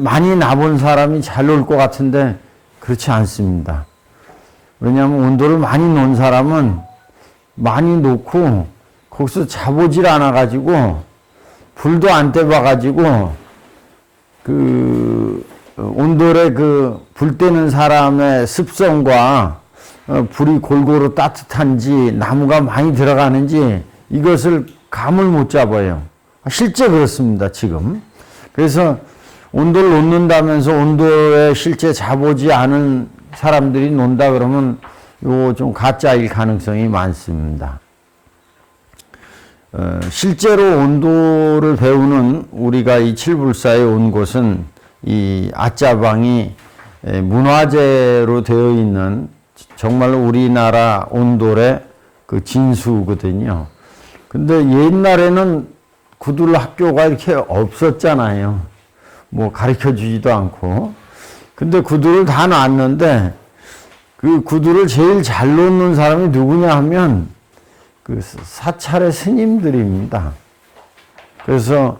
많이 나본 사람이 잘 놀 것 같은데 그렇지 않습니다. 왜냐하면 온돌을 많이 놓은 사람은 많이 놓고 거기서 자보질 않아가지고 불도 안 떼봐가지고 그 온돌에 그 불 떼는 사람의 습성과 불이 골고루 따뜻한지 나무가 많이 들어가는지 이것을 감을 못 잡아요. 실제 그렇습니다, 지금. 그래서 온돌을 놓는다면서 온돌에 실제 자보지 않은 사람들이 논다 그러면 이거 좀 가짜일 가능성이 많습니다. 실제로 온도를 배우는 우리가 이 칠불사에 온 곳은 이 아짜방이 문화재로 되어 있는 정말로 우리나라 온돌의 그 진수거든요. 근데 옛날에는 구들 학교가 이렇게 없었잖아요. 뭐 가르쳐 주지도 않고. 근데 구두를 다 놨는데 그 구두를 제일 잘 놓는 사람이 누구냐 하면 그 사찰의 스님들입니다. 그래서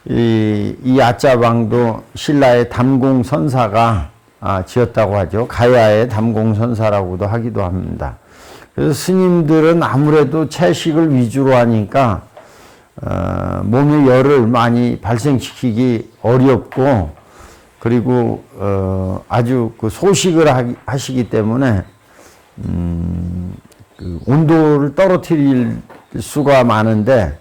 이 아짜방도 신라의 담공선사가 지었다고 하죠. 가야의 담공선사라고도 하기도 합니다. 그래서 스님들은 아무래도 채식을 위주로 하니까 몸의 열을 많이 발생시키기 어렵고 그리고 아주 그 소식을 하시기 때문에 그 온도를 떨어뜨릴 수가 많은데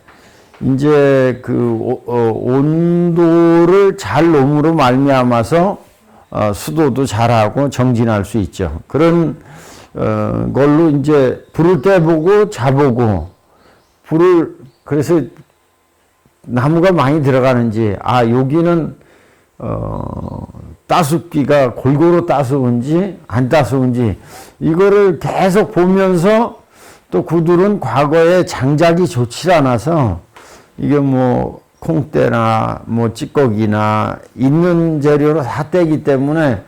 이제 그 온도를 잘 놓음으로 말미암아서 수도도 잘하고 정진할 수 있죠. 그런 걸로 이제 불을 떼보고 자보고 불을 그래서 나무가 많이 들어가는지 여기는 따숩기가 골고루 따스운지 안 따스운지 이거를 계속 보면서 또 구들은 과거에 장작이 좋지 않아서 이게 뭐 콩대나 뭐 찌꺼기나 있는 재료로 다 떼기 때문에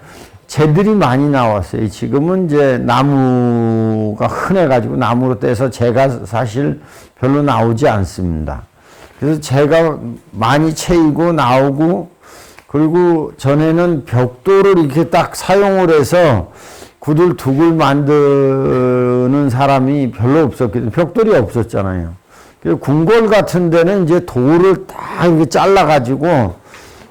재들이 많이 나왔어요. 지금은 이제 나무가 흔해가지고 나무로 떼서 재가 사실 별로 나오지 않습니다. 그래서 재가 많이 채이고 나오고 그리고 전에는 벽돌을 이렇게 딱 사용을 해서 구들 둑을 만드는 사람이 별로 없었거든요. 벽돌이 없었잖아요. 그래서 궁궐 같은 데는 이제 돌을 딱 이렇게 잘라가지고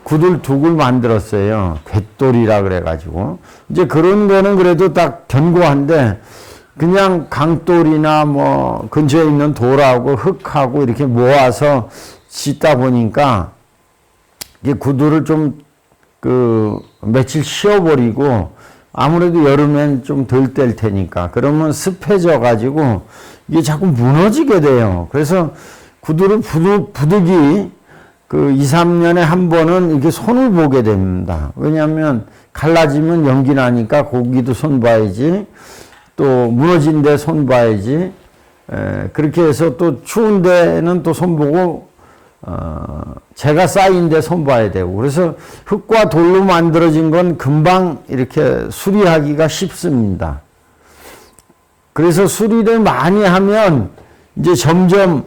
구들 둑을 만들었어요. 갯돌이라 그래가지고. 이제 그런 거는 그래도 딱 견고한데 그냥 강돌이나 뭐 근처에 있는 돌하고 흙하고 이렇게 모아서 짓다 보니까 이 구두를 좀 그 며칠 쉬어버리고 아무래도 여름엔 좀 덜 뗄 테니까 그러면 습해져 가지고 이게 자꾸 무너지게 돼요. 그래서 구두를 부득이 그 2, 3년에 한 번은 이렇게 손을 보게 됩니다. 왜냐하면 갈라지면 연기 나니까 거기도 손 봐야지 또 무너진 데 손 봐야지 그렇게 해서 또 추운 데는 또 손 보고 재가 쌓인 데 손 봐야 되고 그래서 흙과 돌로 만들어진 건 금방 이렇게 수리하기가 쉽습니다. 그래서 수리를 많이 하면 이제 점점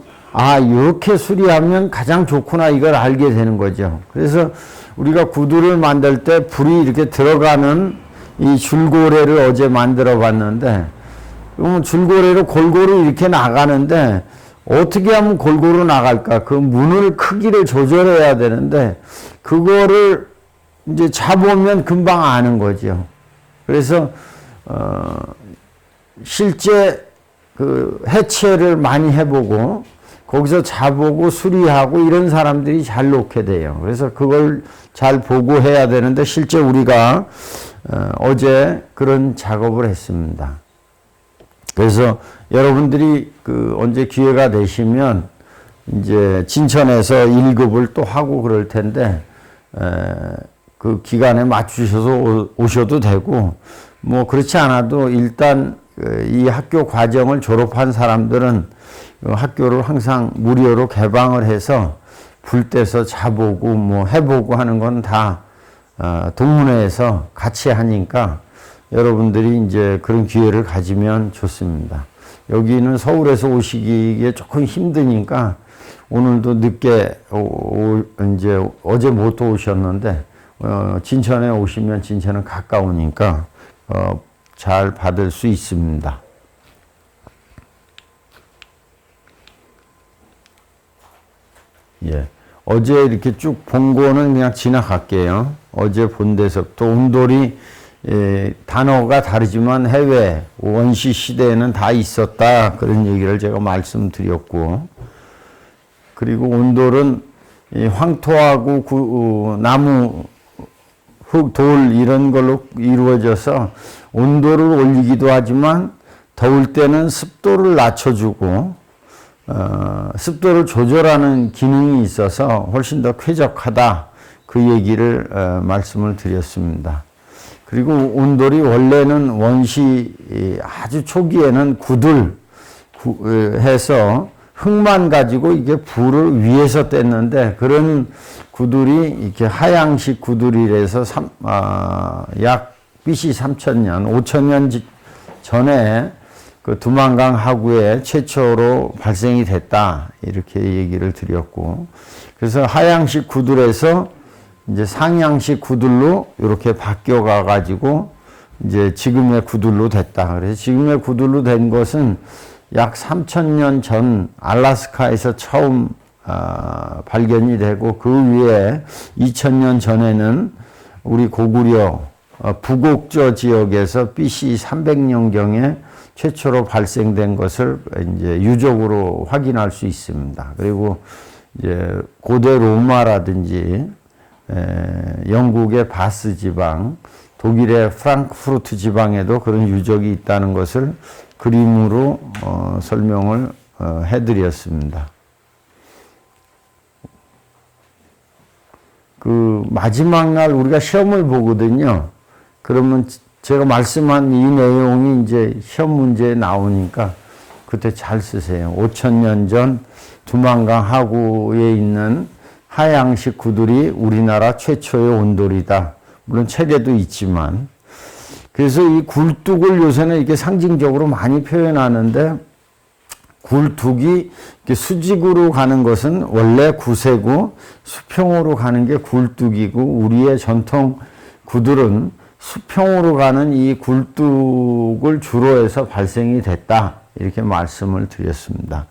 이렇게 수리하면 가장 좋구나 이걸 알게 되는 거죠. 그래서 우리가 구두를 만들 때 불이 이렇게 들어가는 이 줄고래를 어제 만들어 봤는데 줄고래로 골고루 이렇게 나가는데 어떻게 하면 골고루 나갈까? 그 문을 크기를 조절해야 되는데 그거를 이제 잡으면 금방 아는 거죠. 그래서 실제 그 해체를 많이 해보고 거기서 자보고 수리하고 이런 사람들이 잘 놓게 돼요. 그래서 그걸 잘 보고 해야 되는데 실제 우리가 어제 그런 작업을 했습니다. 그래서 여러분들이 그 언제 기회가 되시면 이제 진천에서 1급을 또 하고 그럴 텐데 그 기간에 맞추셔서 오셔도 되고 뭐 그렇지 않아도 일단 이 학교 과정을 졸업한 사람들은 학교를 항상 무료로 개방을 해서 불 떼서 자보고 뭐 해보고 하는 건 다 동문회에서 같이 하니까 여러분들이 이제 그런 기회를 가지면 좋습니다. 여기는 서울에서 오시기에 조금 힘드니까 오늘도 늦게 이제 어제 못 오셨는데 진천에 오시면 진천은 가까우니까 잘 받을 수 있습니다. 예. 어제 이렇게 쭉 본 거는 그냥 지나갈게요. 어제 본 데서부터 온돌이 단어가 다르지만 해외 원시 시대에는 다 있었다. 그런 얘기를 제가 말씀드렸고, 그리고 온돌은 황토하고 나무, 흙, 돌 이런 걸로 이루어져서 온도를 올리기도 하지만 더울 때는 습도를 낮춰주고 습도를 조절하는 기능이 있어서 훨씬 더 쾌적하다. 그 얘기를 말씀을 드렸습니다. 그리고 온돌이 원래는 원시 아주 초기에는 구들 해서 흙만 가지고 이게 불을 위에서 뗐는데, 그런 구들이 이렇게 하양식 구들이라서 약 BC 3000년, 5000년 전에 그 두만강 하구에 최초로 발생이 됐다. 이렇게 얘기를 드렸고, 그래서 하양식 구들에서 이제 상양식 구들로 이렇게 바뀌어가 가지고 이제 지금의 구들로 됐다. 그래서 지금의 구들로 된 것은 약 3000년 전 알래스카에서 처음 발견이 되고, 그 위에 2000년 전에는 우리 고구려 부곡저 지역에서 BC 300년경에 최초로 발생된 것을 이제 유적으로 확인할 수 있습니다. 그리고 이제 고대 로마라든지 영국의 바스 지방, 독일의 프랑크푸르트 지방에도 그런 유적이 있다는 것을 그림으로 설명을 해드렸습니다. 그 마지막 날 우리가 시험을 보거든요. 그러면 제가 말씀한 이 내용이 이제 시험 문제에 나오니까 그때 잘 쓰세요. 5000년 전 두만강 하구에 있는 하양식 구들이 우리나라 최초의 온돌이다. 물론 책에도 있지만. 그래서 이 굴뚝을 요새는 이렇게 상징적으로 많이 표현하는데, 굴뚝이 이렇게 수직으로 가는 것은 원래 구세고, 수평으로 가는 게 굴뚝이고, 우리의 전통 구들은 수평으로 가는 이 굴뚝을 주로 해서 발생이 됐다. 이렇게 말씀을 드렸습니다.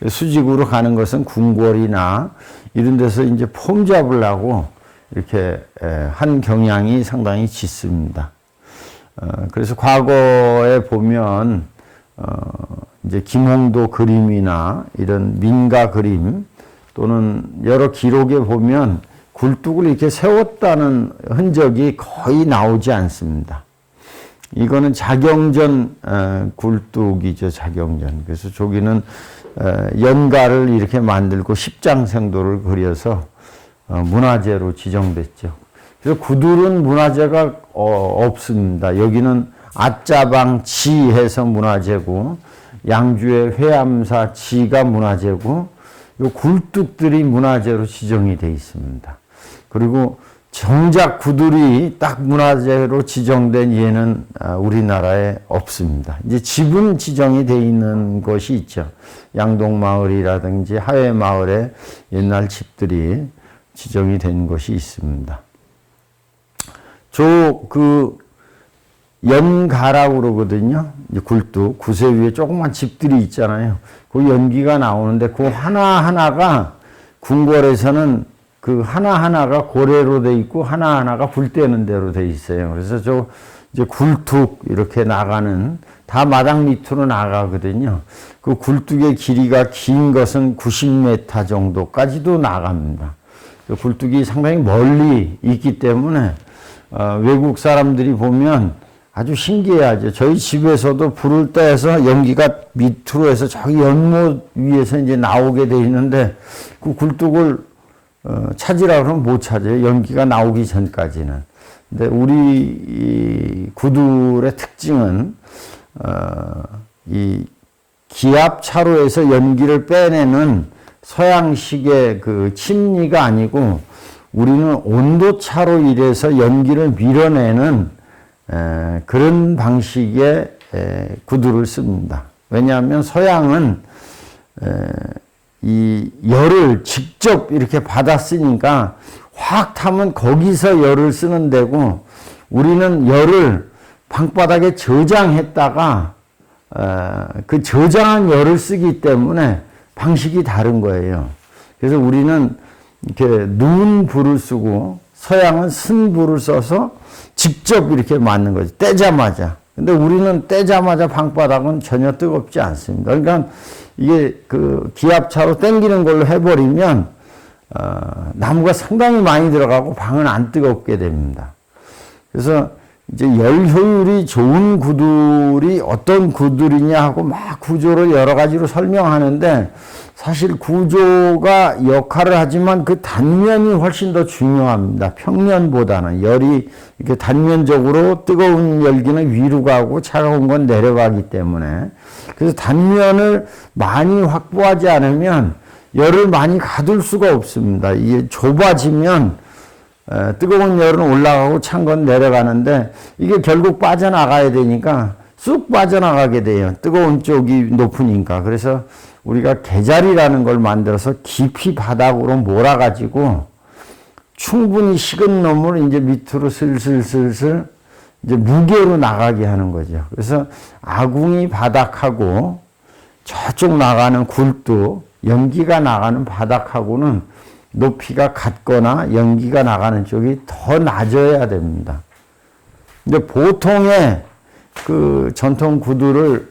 수직으로 가는 것은 궁궐이나 이런 데서 이제 폼 잡으려고 이렇게 한 경향이 상당히 짙습니다. 그래서 과거에 보면 이제 김홍도 그림이나 이런 민가 그림 또는 여러 기록에 보면 굴뚝을 이렇게 세웠다는 흔적이 거의 나오지 않습니다. 이거는 자경전 굴뚝이죠, 자경전. 그래서 저기는 연가를 이렇게 만들고 십장생도를 그려서 문화재로 지정됐죠. 그래서 구들은 문화재가 없습니다. 여기는 아짜방 지해서 문화재고, 양주의 회암사 지가 문화재고, 요 굴뚝들이 문화재로 지정이 되어 있습니다. 그리고 정작 구들이 딱 문화재로 지정된 예는 우리나라에 없습니다. 이제 지분 지정이 되어 있는 것이 있죠. 양동마을이라든지 하회마을에 옛날 집들이 지정이 된 것이 있습니다. 연가라고 그러거든요. 굴뚝, 구세 위에 조그만 집들이 있잖아요. 그 연기가 나오는데 그 하나하나가 궁궐에서는 그 하나하나가 고래로 돼 있고 하나하나가 불 떼는 대로 돼 있어요. 그래서 이제 굴뚝 이렇게 나가는 다 마당 밑으로 나가거든요. 그 굴뚝의 길이가 긴 것은 90m 정도까지도 나갑니다. 그 굴뚝이 상당히 멀리 있기 때문에 외국 사람들이 보면 아주 신기해하죠. 저희 집에서도 불을 떼서 연기가 밑으로 해서 저기 연못 위에서 이제 나오게 돼 있는데 그 굴뚝을 찾으라 그러면 못 찾아요. 연기가 나오기 전까지는. 근데 우리 구들의 특징은 이 기압 차로에서 연기를 빼내는 서양식의 그 침리가 아니고 우리는 온도 차로 일해서 연기를 밀어내는 그런 방식의 구두를 씁니다. 왜냐하면 서양은 이 열을 직접 이렇게 받았으니까 확 타면 거기서 열을 쓰는 데고 우리는 열을 방바닥에 저장했다가 그 저장한 열을 쓰기 때문에 방식이 다른 거예요. 그래서 우리는 이렇게 누운 불을 쓰고 서양은 쓴 불을 써서 직접 이렇게 맞는 거죠. 떼자마자. 근데 우리는 떼자마자 방바닥은 전혀 뜨겁지 않습니다. 그러니까 이게 그 기압차로 당기는 걸로 해버리면 나무가 상당히 많이 들어가고 방은 안 뜨겁게 됩니다. 그래서 이제 열 효율이 좋은 구들이 어떤 구들이냐 하고 막 구조를 여러 가지로 설명하는데 사실 구조가 역할을 하지만 그 단면이 훨씬 더 중요합니다. 평면보다는 열이 이렇게 단면적으로 뜨거운 열기는 위로 가고 차가운 건 내려가기 때문에 그래서 단면을 많이 확보하지 않으면 열을 많이 가둘 수가 없습니다. 이게 좁아지면 뜨거운 열은 올라가고 찬 건 내려가는데 이게 결국 빠져나가야 되니까 쑥 빠져나가게 돼요. 뜨거운 쪽이 높으니까. 그래서 우리가 개자리라는 걸 만들어서 깊이 바닥으로 몰아가지고 충분히 식은 놈을 이제 밑으로 슬슬슬슬 이제 무게로 나가게 하는 거죠. 그래서 아궁이 바닥하고 저쪽 나가는 굴뚝, 연기가 나가는 바닥하고는 높이가 같거나 연기가 나가는 쪽이 더 낮아야 됩니다. 근데 보통의 그 전통 구두를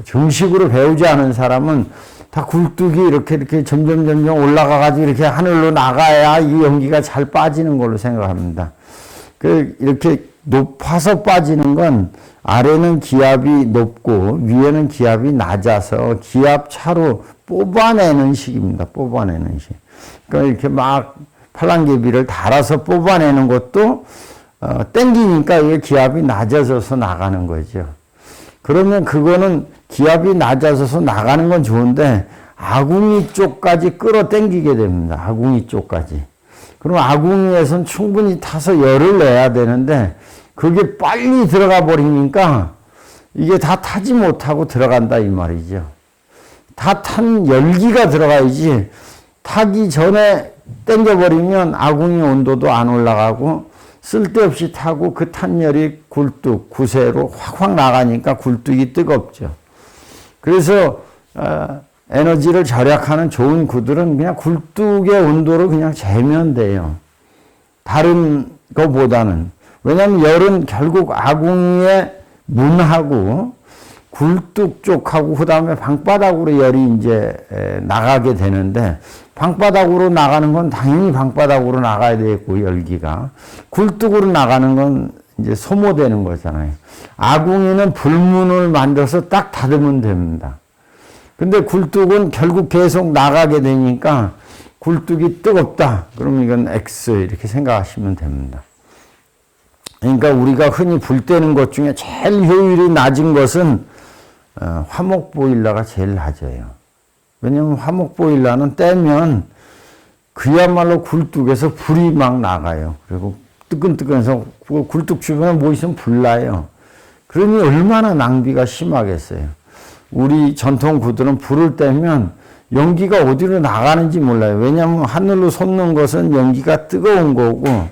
정식으로 배우지 않은 사람은 다 굴뚝이 이렇게 점점 올라가가지고 이렇게 하늘로 나가야 이 연기가 잘 빠지는 걸로 생각합니다. 이렇게 높아서 빠지는 건 아래는 기압이 높고 위에는 기압이 낮아서 기압 차로 뽑아내는 식입니다. 뽑아내는 식. 그러니까 이렇게 막 팔랑개비를 달아서 뽑아내는 것도 땡기니까 이게 기압이 낮아져서 나가는 거죠. 그러면 그거는 기압이 낮아져서 나가는 건 좋은데 아궁이 쪽까지 끌어당기게 됩니다. 아궁이 쪽까지. 그럼 아궁이에선 충분히 타서 열을 내야 되는데 그게 빨리 들어가 버리니까 이게 다 타지 못하고 들어간다 이 말이죠. 다 탄 열기가 들어가야지 타기 전에 당겨버리면 아궁이 온도도 안 올라가고 쓸데없이 타고 그 탄 열이 굴뚝, 구세로 확확 나가니까 굴뚝이 뜨겁죠. 그래서 에너지를 절약하는 좋은 구들은 그냥 굴뚝의 온도를 그냥 재면 돼요. 다른 것보다는. 왜냐하면 열은 결국 아궁이의 문하고 굴뚝 쪽하고 그 다음에 방바닥으로 열이 이제 나가게 되는데 방바닥으로 나가는 건 당연히 방바닥으로 나가야 되고 열기가 굴뚝으로 나가는 건 이제 소모되는 거잖아요. 아궁이는 불문을 만들어서 딱 닫으면 됩니다. 근데 굴뚝은 결국 계속 나가게 되니까 굴뚝이 뜨겁다. 그럼 이건 X 이렇게 생각하시면 됩니다. 그러니까 우리가 흔히 불 때는 것 중에 제일 효율이 낮은 것은 화목 보일러가 제일 낮아요. 왜냐하면 화목 보일러는 떼면 그야말로 굴뚝에서 불이 막 나가요. 그리고 뜨끈뜨끈해서 굴뚝 주변에 뭐 있으면 불나요. 그러니 얼마나 낭비가 심하겠어요. 우리 전통 구들은 불을 떼면 연기가 어디로 나가는지 몰라요. 왜냐하면 하늘로 솟는 것은 연기가 뜨거운 거고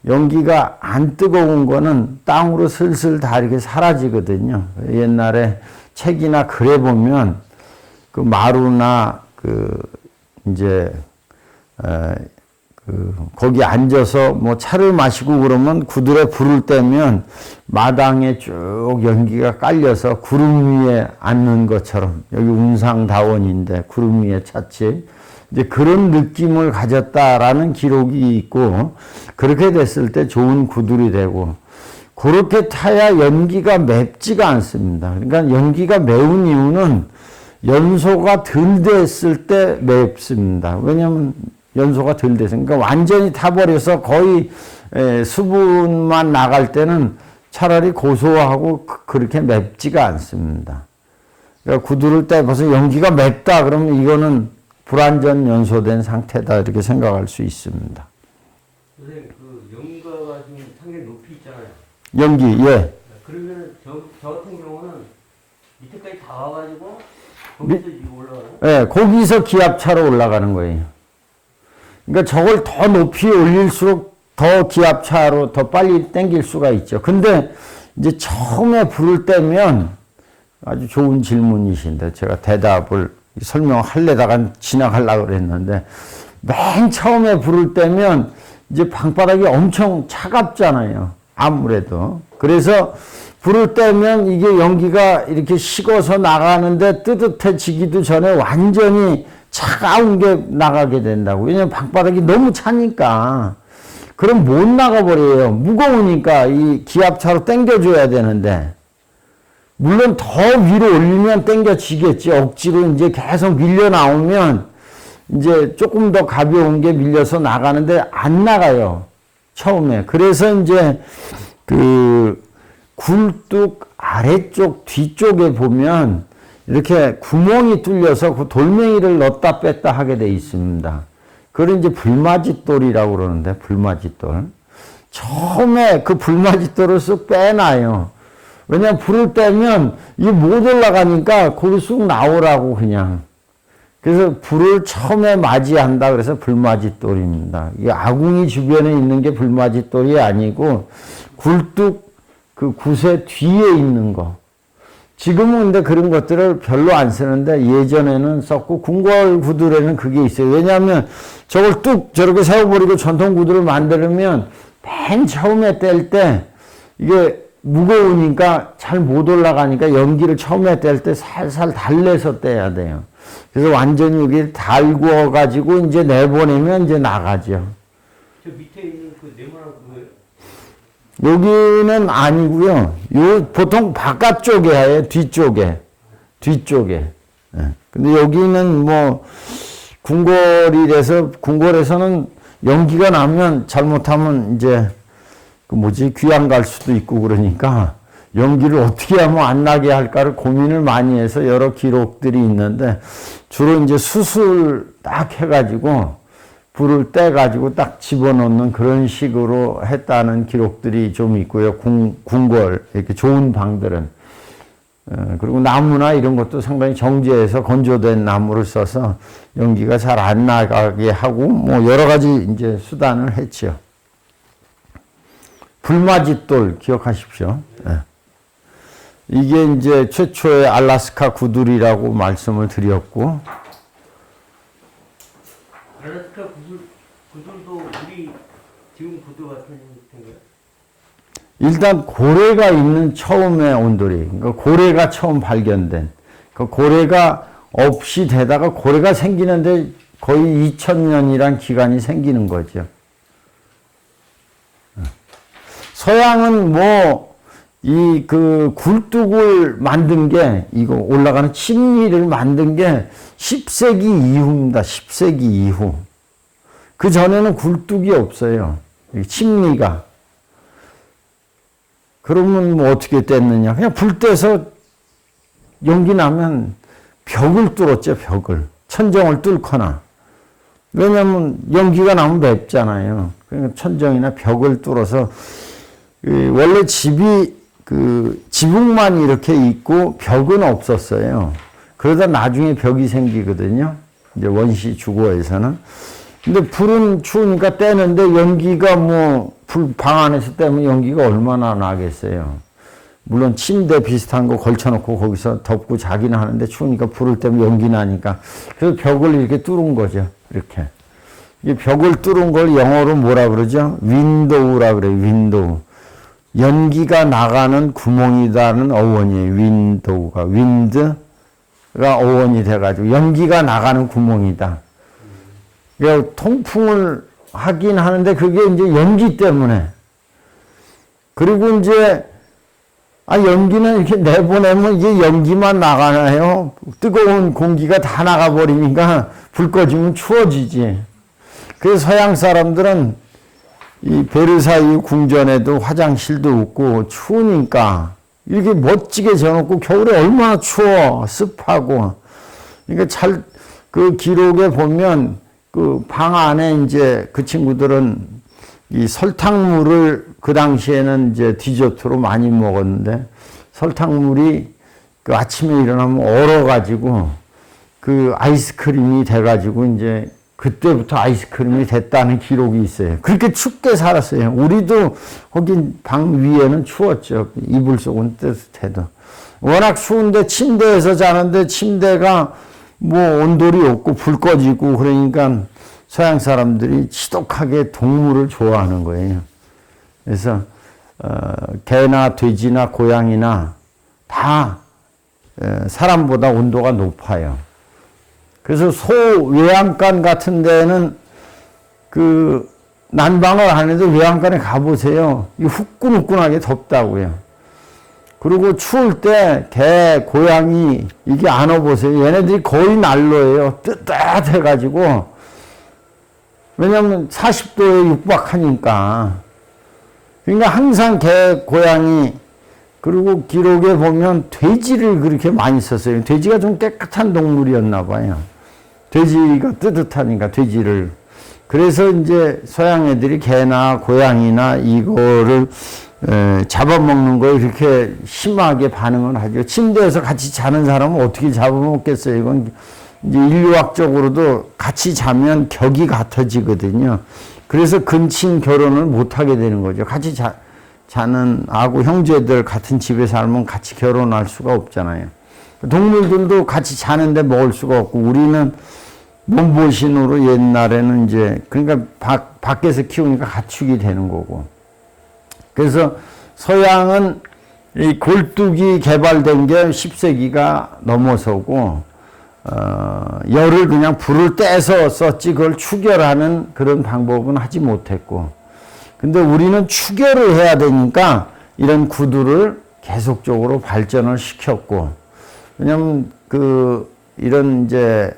연기가 안 뜨거운 거는 땅으로 슬슬 다 이렇게 사라지거든요. 옛날에 책이나 글에 보면 그 마루나 거기 앉아서 뭐 차를 마시고 그러면 구들에 불을 떼면 마당에 쭉 연기가 깔려서 구름 위에 앉는 것처럼 여기 운상다원인데 구름 위에 찻집 이제 그런 느낌을 가졌다라는 기록이 있고 그렇게 됐을 때 좋은 구들이 되고 그렇게 타야 연기가 맵지가 않습니다. 그러니까 연기가 매운 이유는 연소가 덜 됐을 때 맵습니다. 왜냐하면 연소가 덜 돼서 그러니까 완전히 타버려서 거의 수분만 나갈 때는 차라리 고소하고 그렇게 맵지가 않습니다. 그러니까 구두를 떼봐서 연기가 맵다 그러면 이거는 불완전 연소된 상태다 이렇게 생각할 수 있습니다. 선생님 그 연가가 지금 상당히 높이 있잖아요. 연기 예. 그러면 저 같은 경우는 밑에까지 다 와가지고 거기서 지금 올라가요? 예, 거기서 기압차로 올라가는 거예요. 그러니까 저걸 더 높이 올릴수록 더 기압차로 더 빨리 당길 수가 있죠. 근데 이제 처음에 불을 떼면 아주 좋은 질문이신데 제가 대답을 설명하려다가 지나가려고 그랬는데 맨 처음에 불을 떼면 이제 방바닥이 엄청 차갑잖아요. 아무래도. 그래서 불을 떼면 이게 연기가 이렇게 식어서 나가는데 뜨뜻해지기도 전에 완전히 차가운 게 나가게 된다고. 왜냐면 방바닥이 너무 차니까. 그럼 못 나가버려요. 무거우니까 이 기압차로 당겨줘야 되는데. 물론 더 위로 올리면 당겨지겠지. 억지로 이제 계속 밀려 나오면 이제 조금 더 가벼운 게 밀려서 나가는데 안 나가요. 처음에. 그래서 이제 그 굴뚝 아래쪽 뒤쪽에 보면 이렇게 구멍이 뚫려서 그 돌멩이를 넣었다 뺐다 하게 돼 있습니다. 그걸 이제 불맞이돌이라고 그러는데, 불맞이돌. 처음에 그 불맞이돌을 쑥 빼놔요. 왜냐면 불을 떼면 이게 못 올라가니까 거기 쑥 나오라고 그냥. 그래서 불을 처음에 맞이한다 그래서 불맞이돌입니다. 이게 아궁이 주변에 있는 게 불맞이돌이 아니고 굴뚝 그 구세 뒤에 있는 거. 지금은 근데 그런 것들을 별로 안 쓰는데 예전에는 썼고 궁궐 구들에는 그게 있어요. 왜냐하면 저걸 뚝 저렇게 세워버리고 전통 구두를 만들면 맨 처음에 뗄 때 이게 무거우니까 잘 못 올라가니까 연기를 처음에 뗄 때 살살 달래서 떼야 돼요. 그래서 완전히 여기 달구어 가지고 이제 내보내면 이제 나가죠. 저 밑에 있는 그 네모난 거예요? 여기는 아니고요. 요 보통 바깥쪽에 해요. 뒤쪽에. 예. 근데 여기는 뭐 궁궐에서는 연기가 나면 잘못하면 이제 그 뭐지 귀양 갈 수도 있고 그러니까 연기를 어떻게 하면 안 나게 할까를 고민을 많이 해서 여러 기록들이 있는데 주로 이제 수술 딱 해가지고 불을 떼가지고 딱 집어넣는 그런 식으로 했다는 기록들이 좀 있고요. 궁궐 이렇게 좋은 방들은 그리고 나무나 이런 것도 상당히 정제해서 건조된 나무를 써서 연기가 잘 안 나가게 하고 뭐 여러 가지 이제 수단을 했죠. 불맞이돌 기억하십시오. 네. 이게 이제 최초의 알래스카 구들이라고 말씀을 드렸고, 알래스카 구들도 우리 지금 구두 같은 형태인가요? 일단 고래가 있는 처음의 온돌이, 그러니까 고래가 처음 발견된, 그 고래가 없이 되다가 고래가 생기는데 거의 2000년이란 기간이 생기는 거죠. 서양은 뭐, 그 굴뚝을 만든 게, 이거 올라가는 침리를 만든 게 10세기 이후입니다. 10세기 이후. 그 전에는 굴뚝이 없어요. 침리가. 그러면 뭐 어떻게 뗐느냐. 그냥 불 떼서 연기 나면 벽을 뚫었죠, 벽을. 천정을 뚫거나. 왜냐면 연기가 나면 맵잖아요. 그러니까 천정이나 벽을 뚫어서 원래 집이 지붕만 이렇게 있고 벽은 없었어요. 그러다 나중에 벽이 생기거든요. 이제 원시 주거에서는. 근데 불은 추우니까 떼는데 연기가 뭐 방 안에서 떼면 연기가 얼마나 나겠어요. 물론 침대 비슷한 거 걸쳐놓고 거기서 덮고 자기는 하는데 추우니까 불을 떼면 연기 나니까. 그래서 벽을 이렇게 뚫은 거죠. 이렇게. 이 벽을 뚫은 걸 영어로 뭐라 그러죠? 윈도우라 그래요. 윈도우. 연기가 나가는 구멍이라는 어원이에요. 윈도우가. 윈드가 어원이 돼가지고 연기가 나가는 구멍이다. 그러니까 통풍을 하긴 하는데 그게 이제 연기 때문에. 그리고 이제 연기는 이렇게 내보내면 이게 연기만 나가나요? 뜨거운 공기가 다 나가버리니까 불 꺼지면 추워지지. 그래서 서양 사람들은 이 베르사유 궁전에도 화장실도 없고 추우니까 이렇게 멋지게 져놓고 겨울에 얼마나 추워 습하고. 그러니까 그 기록에 보면 그 방 안에 이제 그 친구들은 이 설탕물을 그 당시에는 이제 디저트로 많이 먹었는데 설탕물이 그 아침에 일어나면 얼어가지고 그 아이스크림이 돼가지고 이제 그때부터 아이스크림이 됐다는 기록이 있어요. 그렇게 춥게 살았어요. 우리도 거긴 방 위에는 추웠죠. 이불 속은 따뜻해도. 워낙 추운데 침대에서 자는데 침대가 뭐 온돌이 없고 불 꺼지고 그러니까 서양 사람들이 지독하게 동물을 좋아하는 거예요. 그래서 개나 돼지나 고양이나 다 사람보다 온도가 높아요. 그래서 소 외양간 같은 데는 그 난방을 안 해도 외양간에 가보세요. 이 후끈후끈하게 덥다고요. 그리고 추울 때 개, 고양이 이게 안아보세요. 얘네들이 거의 난로예요. 뜨뜻해가지고. 왜냐면 40도에 육박하니까. 그러니까 항상 개, 고양이 그리고 기록에 보면 돼지를 그렇게 많이 썼어요. 돼지가 좀 깨끗한 동물이었나 봐요. 돼지가 뜨뜻하니까 돼지를. 그래서 이제 서양 애들이 개나 고양이나 이거를 잡아먹는 거에 이렇게 심하게 반응을 하죠. 침대에서 같이 자는 사람은 어떻게 잡아먹겠어요. 이건 이제 인류학적으로도 같이 자면 격이 같아지거든요. 그래서 근친 결혼을 못 하게 되는 거죠. 같이 자는 아구 형제들 같은 집에 살면 같이 결혼할 수가 없잖아요. 동물들도 같이 자는데 먹을 수가 없고 우리는 몸보신으로 옛날에는 이제 그러니까 밖에서 키우니까 가축이 되는 거고. 그래서 서양은 이 골뚝이 개발된 게 10세기가 넘어서고 열을 그냥 불을 떼서 썼지 그걸 추결하는 그런 방법은 하지 못했고. 근데 우리는 추결을 해야 되니까 이런 구두를 계속적으로 발전을 시켰고. 왜냐면 이런 이제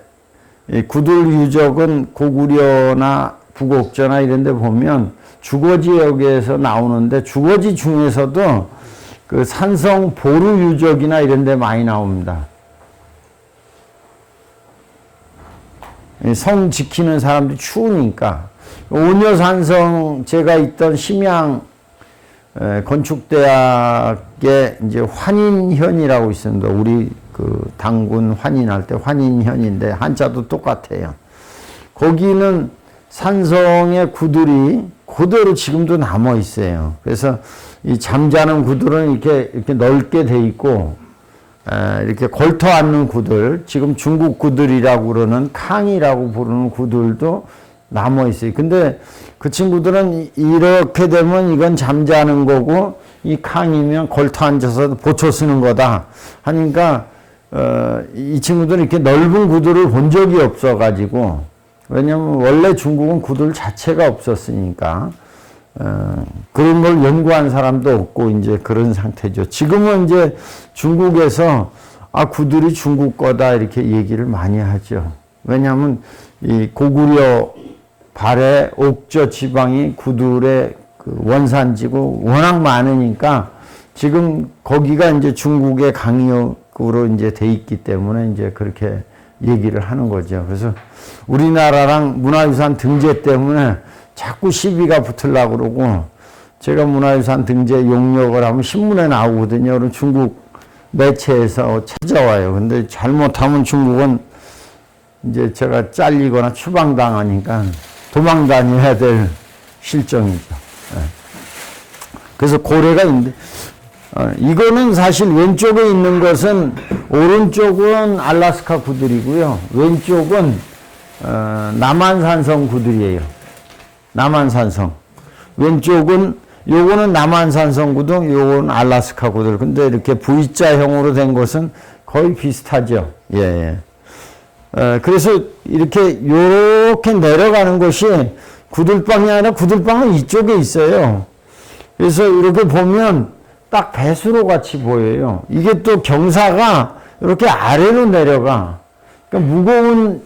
구들 유적은 고구려나 부곡저나 이런 데 보면 주거지역에서 나오는데 주거지 중에서도 그 산성 보루 유적이나 이런 데 많이 나옵니다. 성 지키는 사람들이 추우니까. 온여산성 제가 있던 심양 건축대학에 이제 환인현이라고 있습니다. 우리 그 당군 환인할 때 환인현인데 한자도 똑같아요. 거기는 산성의 구들이 그대로 지금도 남아 있어요. 그래서 이 잠자는 구들은 이렇게 넓게 돼 있고 이렇게 걸터 앉는 구들, 지금 중국 구들이라고 그러는 캉이라고 부르는 구들도 남아 있어요. 근데 그 친구들은 이렇게 되면 이건 잠자는 거고 이 캉이면 걸터 앉아서 보초 쓰는 거다 하니까 이 친구들은 이렇게 넓은 구들을 본 적이 없어 가지고 왜냐면 원래 중국은 구들 자체가 없었으니까 그런 걸 연구한 사람도 없고 이제 그런 상태죠. 지금은 이제 중국에서 구들이 중국 거다 이렇게 얘기를 많이 하죠. 왜냐하면 이 고구려 발해 옥저 지방이 구들의 그 원산지고 워낙 많으니까 지금 거기가 이제 중국의 강역으로 이제 돼 있기 때문에 이제 그렇게 얘기를 하는 거죠. 그래서 우리나라랑 문화유산 등재 때문에 자꾸 시비가 붙으려고 그러고 제가 문화유산 등재 용역을 하면 신문에 나오거든요. 그럼 중국 매체에서 찾아와요. 근데 잘못하면 중국은 이제 제가 잘리거나 추방당하니까 도망 다녀야 될 실정이죠. 그래서 고래가 있는데 이거는 사실 왼쪽에 있는 것은 오른쪽은 알라스카 구들이고요. 왼쪽은 남한산성 구들이에요. 남한산성. 왼쪽은 요거는 남한산성 구들, 요거는 알라스카 구들. 근데 이렇게 V자형으로 된 것은 거의 비슷하죠. 예. 그래서 이렇게 내려가는 것이 구들방이 아니라 구들방은 이쪽에 있어요. 그래서 이렇게 보면 딱 배수로 같이 보여요. 이게 또 경사가 이렇게 아래로 내려가. 그러니까 무거운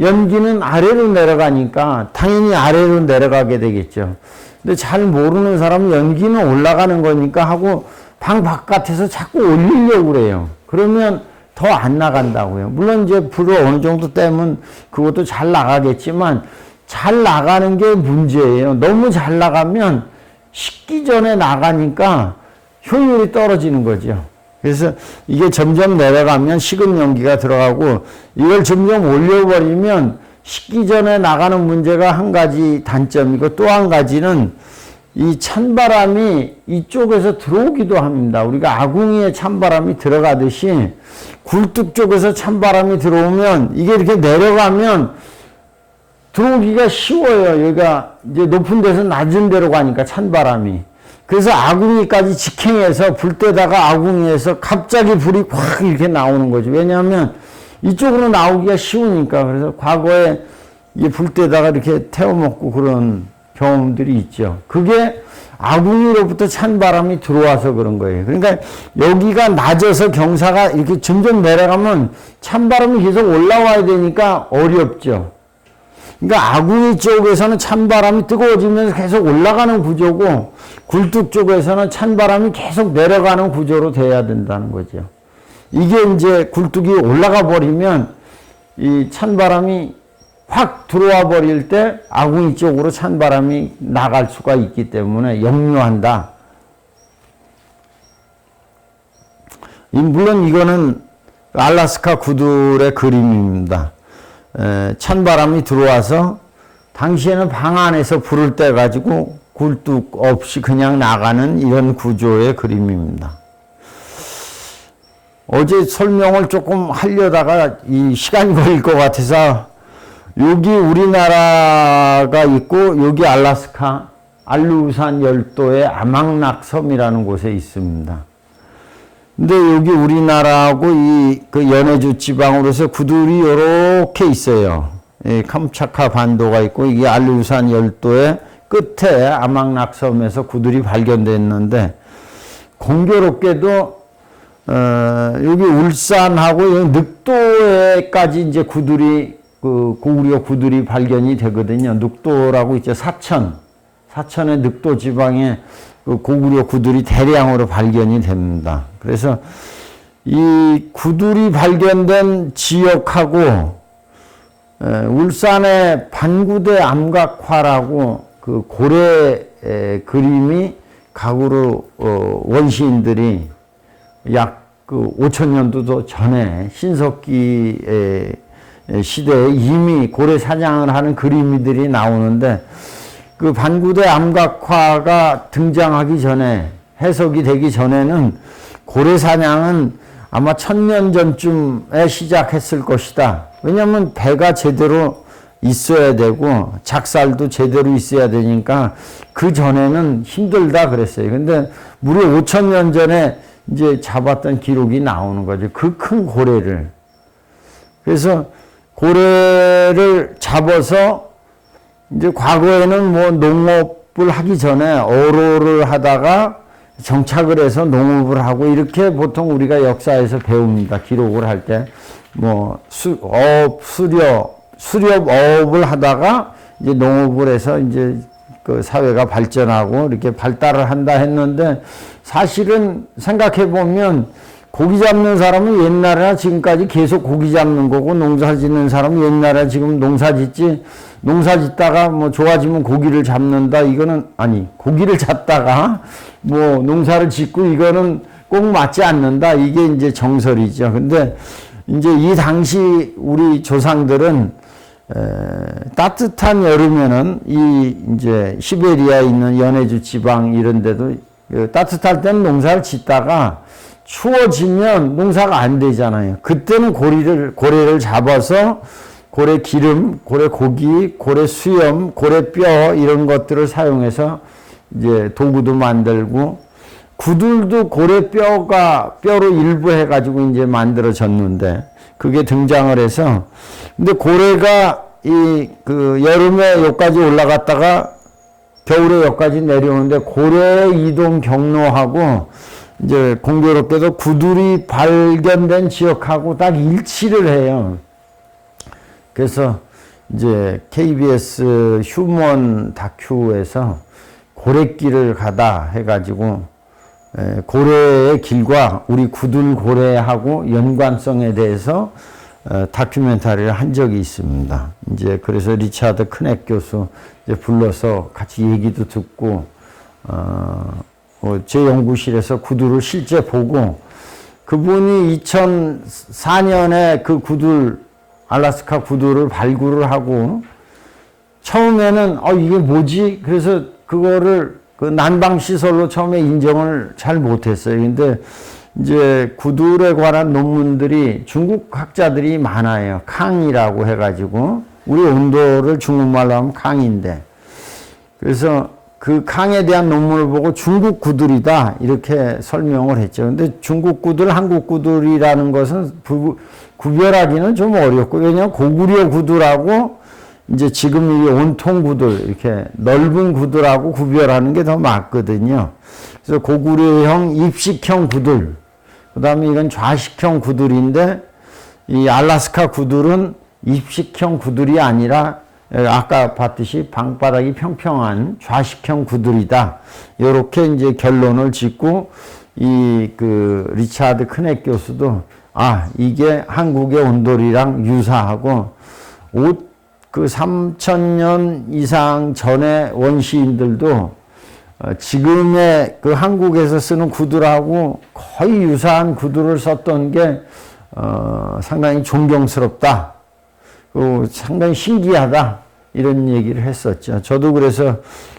연기는 아래로 내려가니까 당연히 아래로 내려가게 되겠죠. 근데 잘 모르는 사람은 연기는 올라가는 거니까 하고 방 바깥에서 자꾸 올리려고 그래요. 그러면 더 안 나간다고요. 물론 이제 불을 어느 정도 떼면 그것도 잘 나가겠지만 잘 나가는 게 문제예요. 너무 잘 나가면 식기 전에 나가니까 효율이 떨어지는 거죠. 그래서 이게 점점 내려가면 식은 연기가 들어가고 이걸 점점 올려버리면 식기 전에 나가는 문제가 한 가지 단점이고 또 한 가지는 이 찬바람이 이쪽에서 들어오기도 합니다. 우리가 아궁이에 찬바람이 들어가듯이 굴뚝 쪽에서 찬바람이 들어오면 이게 이렇게 내려가면 들어오기가 쉬워요. 여기가 이제 높은 데서 낮은 데로 가니까 찬바람이. 그래서 아궁이까지 직행해서 불 때다가 아궁이에서 갑자기 불이 확 이렇게 나오는 거죠. 왜냐하면 이쪽으로 나오기가 쉬우니까. 그래서 과거에 이게 불 때다가 이렇게 태워먹고 그런 경험들이 있죠. 그게 아궁이로부터 찬바람이 들어와서 그런 거예요. 그러니까 여기가 낮아서 경사가 이렇게 점점 내려가면 찬바람이 계속 올라와야 되니까 어렵죠. 그러니까 아궁이 쪽에서는 찬바람이 뜨거워지면서 계속 올라가는 구조고 굴뚝 쪽에서는 찬바람이 계속 내려가는 구조로 돼야 된다는 거죠. 이게 이제 굴뚝이 올라가 버리면 이 찬바람이 확 들어와 버릴 때 아궁이 쪽으로 찬바람이 나갈 수가 있기 때문에 역류한다. 물론 이거는 알래스카 구들의 그림입니다. 찬바람이 들어와서 당시에는 방 안에서 불을 떼 가지고 굴뚝 없이 그냥 나가는 이런 구조의 그림입니다. 어제 설명을 조금 하려다가 이 시간이 걸릴 것 같아서 여기 우리나라가 있고 여기 알래스카 알루산 열도의 아망락 섬이라는 곳에 있습니다. 근데 여기 우리나라하고 그 연해주 지방으로서 구들이 이렇게 있어요. 캄차카 반도가 있고 이게 알루산 열도의 끝에 아망락 섬에서 구들이 발견됐는데 공교롭게도 여기 울산하고 늑도에까지 이제 구들이 고구려 구들이 발견이 되거든요. 늑도라고 있죠. 사천의 늑도 지방에 고구려 구들이 대량으로 발견이 됩니다. 그래서 이 구들이 발견된 지역하고 울산의 반구대 암각화라고 그 고래 그림이 가구로 원시인들이 약 그 5천년도 전에 신석기 시대에 이미 고래 사냥을 하는 그림들이 나오는데 그 반구대 암각화가 등장하기 전에 해석이 되기 전에는 고래 사냥은 아마 1000년 전쯤에 시작했을 것이다. 왜냐하면 배가 제대로 있어야 되고 작살도 제대로 있어야 되니까 그 전에는 힘들다 그랬어요. 근데 무려 5000년 전에 이제 잡았던 기록이 나오는 거죠. 그 큰 고래를. 그래서 고래를 잡아서 이제 과거에는 뭐 농업을 하기 전에 어로를 하다가 정착을 해서 농업을 하고 이렇게 보통 우리가 역사에서 배웁니다. 기록을 할 때 뭐 수렵업을 하다가 이제 농업을 해서 이제 그 사회가 발전하고 이렇게 발달을 한다 했는데 사실은 생각해 보면 고기 잡는 사람은 옛날에나 지금까지 계속 고기 잡는 거고 농사 짓는 사람은 옛날에 지금 농사 짓지 농사 짓다가 뭐 좋아지면 고기를 잡는다 이거는 아니 고기를 잡다가 뭐 농사를 짓고 이거는 꼭 맞지 않는다 이게 이제 정설이죠. 근데 이제 이 당시 우리 조상들은 따뜻한 여름에는 이 이제 시베리아에 있는 연해주 지방 이런 데도 따뜻할 때는 농사를 짓다가 추워지면 농사가 안 되잖아요. 그때는 고래를 잡아서 고래 기름, 고래 고기, 고래 수염, 고래 뼈 이런 것들을 사용해서 이제 도구도 만들고 구들도 고래 뼈로 일부 해가지고 이제 만들어졌는데 그게 등장을 해서 근데 고래가 여름에 여기까지 올라갔다가 겨울에 여기까지 내려오는데 고래의 이동 경로하고 이제 공교롭게도 구들이 발견된 지역하고 딱 일치를 해요. 그래서 이제 KBS 휴먼 다큐에서 고래길을 가다 해가지고 고래의 길과 우리 구들 고래하고 연관성에 대해서 다큐멘터리를 한 적이 있습니다. 이제 그래서 리차드 크넥 교수 이제 불러서 같이 얘기도 듣고 제 연구실에서 구들을 실제 보고 그분이 2004년에 그 구들 알래스카 구두를 발굴을 하고 처음에는 이게 뭐지? 그래서 그거를 그 난방 시설로 처음에 인정을 잘 못했어요. 근데 이제 구들에 관한 논문들이 중국 학자들이 많아요. 캉이라고 해가지고 우리 온도를 중국말로 하면 캉인데 그래서 그 캉에 대한 논문을 보고 중국 구들이다 이렇게 설명을 했죠. 근데 중국 구들, 한국 구들이라는 것은 구별하기는 좀 어렵고 왜냐하면 고구려 구들하고 이제 지금 이 온통 구들 이렇게 넓은 구들하고 구별하는 게 더 맞거든요. 그래서 고구려형 입식형 구들, 그 다음에 이건 좌식형 구들인데 이 알래스카 구들은 입식형 구들이 아니라 아까 봤듯이 방바닥이 평평한 좌식형 구들이다. 이렇게 이제 결론을 짓고 이 그 리차드 크넥 교수도 이게 한국의 온돌이랑 유사하고 그 3,000년 이상 전의 원시인들도 지금의 그 한국에서 쓰는 구두라고 거의 유사한 구두를 썼던 게 상당히 존경스럽다. 상당히 신기하다. 이런 얘기를 했었죠. 저도 그래서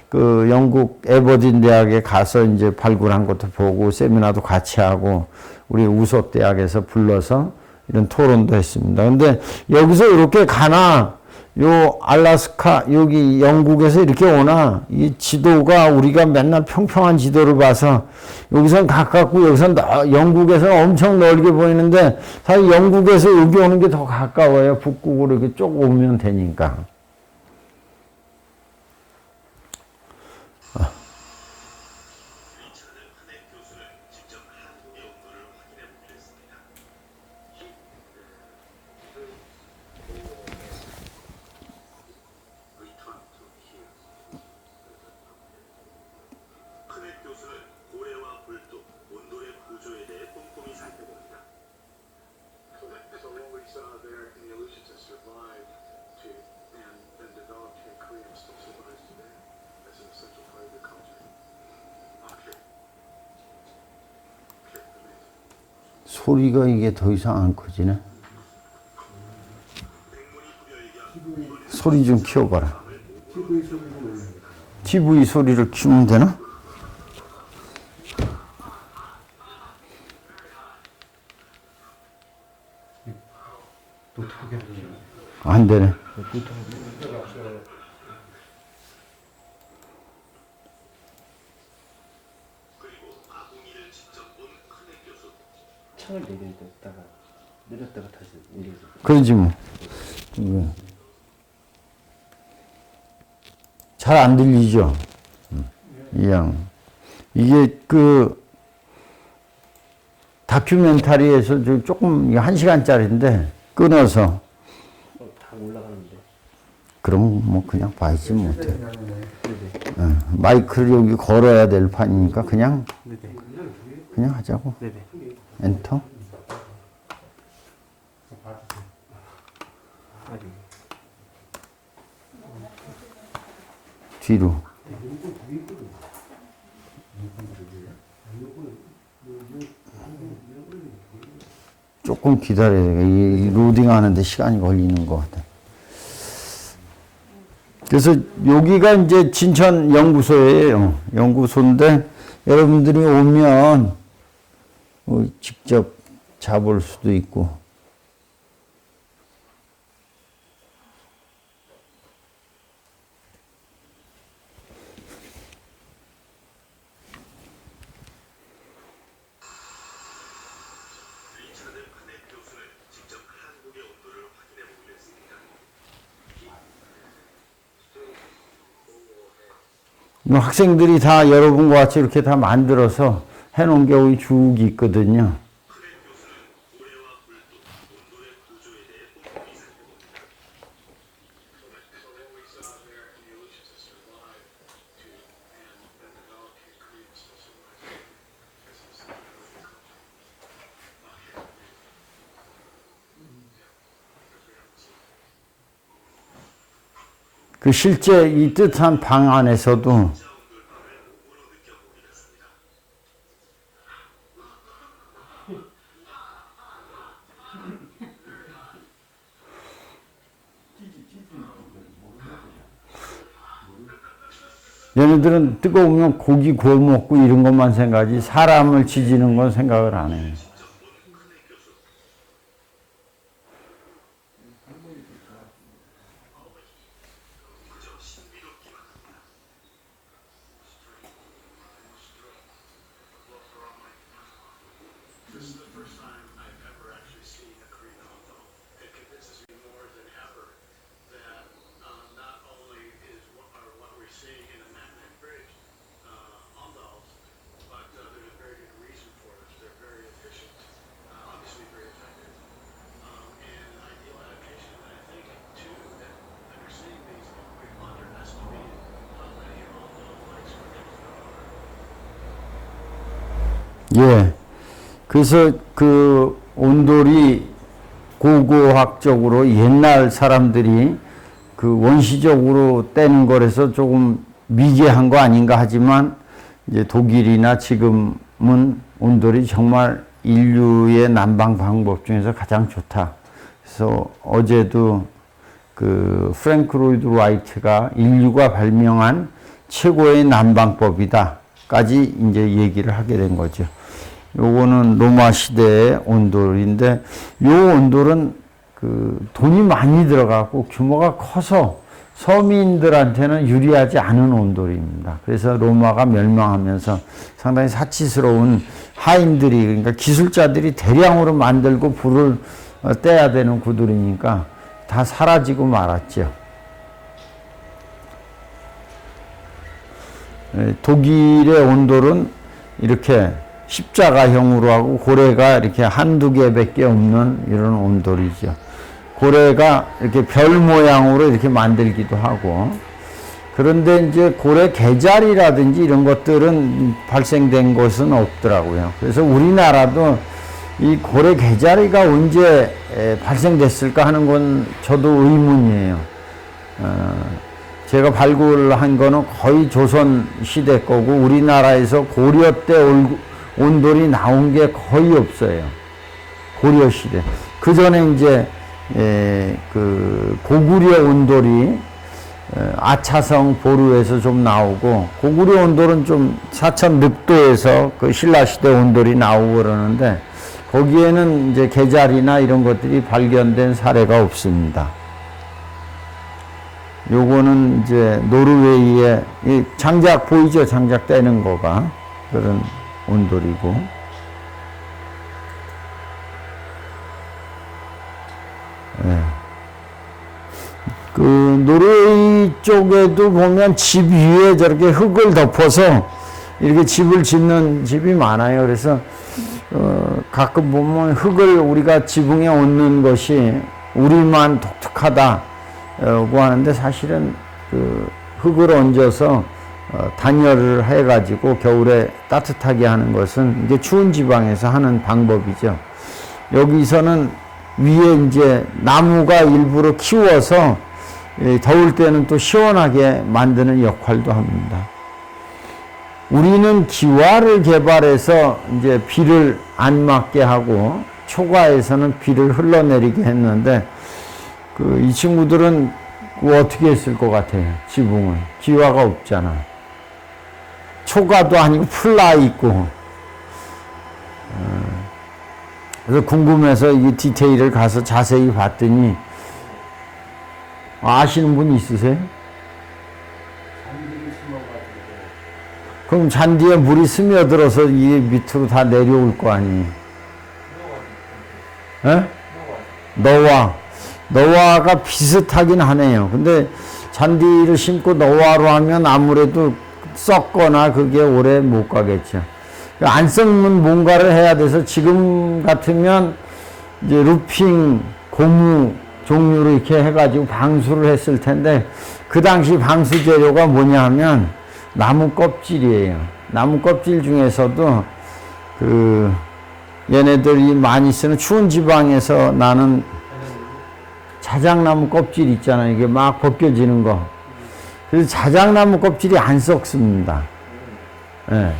그 영국 에버딘 대학에 가서 이제 발굴한 것도 보고 세미나도 같이 하고 우리 우소 대학에서 불러서 이런 토론도 했습니다. 근데 여기서 이렇게 가나 요 알래스카 여기 영국에서 이렇게 오나 이 지도가 우리가 맨날 평평한 지도를 봐서 여기선 가깝고 여기선 영국에서는 엄청 넓게 보이는데 사실 영국에서 여기 오는 게 더 가까워요. 북극으로 이렇게 쭉 오면 되니까. 소리가 이게 더 이상 안 커지네. 소리 좀 키워봐라. TV 소리를 키우면 되나? 안 되네. 창을 내렸다가 다시 올려서. 그러지 뭐. 잘 안 들리죠? 이게 그 다큐멘터리에서 조금 1시간짜리인데 끊어서 다 올라가는데. 그럼 뭐 그냥 봐야지 뭐. 마이크를 여기 걸어야 될 판이니까 그냥 하자고. 엔터. 뒤로. 조금 기다려야 돼. 이 로딩 하는데 시간이 걸리는 것 같아. 그래서 여기가 이제 진천 연구소예요. 연구소인데 여러분들이 오면 직접 잡을 수도 있고. 학생들이 다 여러분과 같이 이렇게 다 만들어서 해놓은 게 여기 쭉 있거든요. 그 실제 이 뜻한 방 안에서도 얘네들은 뜨거우면 고기 구워 먹고 이런 것만 생각하지 사람을 지지는 건 생각을 안 해요. 예. 그래서 그 온돌이 고고학적으로 옛날 사람들이 그 원시적으로 떼는 거라서 조금 미개한 거 아닌가 하지만 이제 독일이나 지금은 온돌이 정말 인류의 난방 방법 중에서 가장 좋다. 그래서 어제도 그 프랭크 로이드 라이트가 인류가 발명한 최고의 난방법이다까지 이제 얘기를 하게 된 거죠. 요거는 로마 시대의 온돌인데 요 온돌은 그 돈이 많이 들어가고 규모가 커서 서민들한테는 유리하지 않은 온돌입니다. 그래서 로마가 멸망하면서 상당히 사치스러운 하인들이 그러니까 기술자들이 대량으로 만들고 불을 떼야 되는 구들이니까 다 사라지고 말았죠. 독일의 온돌은 이렇게 십자가형으로 하고 고래가 이렇게 한두 개밖에 없는 이런 온돌이죠. 고래가 이렇게 별 모양으로 이렇게 만들기도 하고 그런데 이제 고래 개자리라든지 이런 것들은 발생된 것은 없더라고요. 그래서 우리나라도 이 고래 개자리가 언제 발생됐을까 하는 건 저도 의문이에요. 제가 발굴한 거는 거의 조선 시대 거고 우리나라에서 고려 때 온돌이 나온 게 거의 없어요. 고려 시대. 그 전에 이제 그 고구려 온돌이 아차성 보루에서 좀 나오고 고구려 온돌은 좀 사천 늑도에서 그 신라 시대 온돌이 나오고 그러는데 거기에는 이제 개자리나 이런 것들이 발견된 사례가 없습니다. 요거는 이제 노르웨이의 이 장작 보이죠? 장작 떼는 거가 그런 온돌이고 예. 그 노르웨이 쪽에도 보면 집 위에 저렇게 흙을 덮어서 이렇게 집을 짓는 집이 많아요. 그래서 가끔 보면 흙을 우리가 지붕에 얹는 것이 우리만 독특하다고 하는데 사실은 그 흙을 얹어서 단열을 해가지고 겨울에 따뜻하게 하는 것은 이제 추운 지방에서 하는 방법이죠. 여기서는 위에 이제 나무가 일부러 키워서 더울 때는 또 시원하게 만드는 역할도 합니다. 우리는 기와를 개발해서 이제 비를 안 맞게 하고 초가에서는 비를 흘러내리게 했는데 이 친구들은 어떻게 했을 것 같아요? 지붕을. 기와가 없잖아. 초가도 아니고 풀나 있고. 그래서 궁금해서 이 디테일을 가서 자세히 봤더니 아시는 분 있으세요? 그럼 잔디에 물이 스며들어서 이 밑으로 다 내려올 거 아니에요? 에? 너와가 비슷하긴 하네요. 근데 잔디를 심고 너와로 하면 아무래도 썩거나 그게 오래 못 가겠죠. 안 썩는 뭔가를 해야 돼서 지금 같으면 이제 루핑, 고무 종류로 이렇게 해가지고 방수를 했을 텐데 그 당시 방수 재료가 뭐냐 하면 나무 껍질이에요. 나무 껍질 중에서도 그 얘네들이 많이 쓰는 추운 지방에서 나는 자작나무 껍질 있잖아요. 이게 막 벗겨지는 거. 그래서 자작나무 껍질이 안 썩습니다. 예.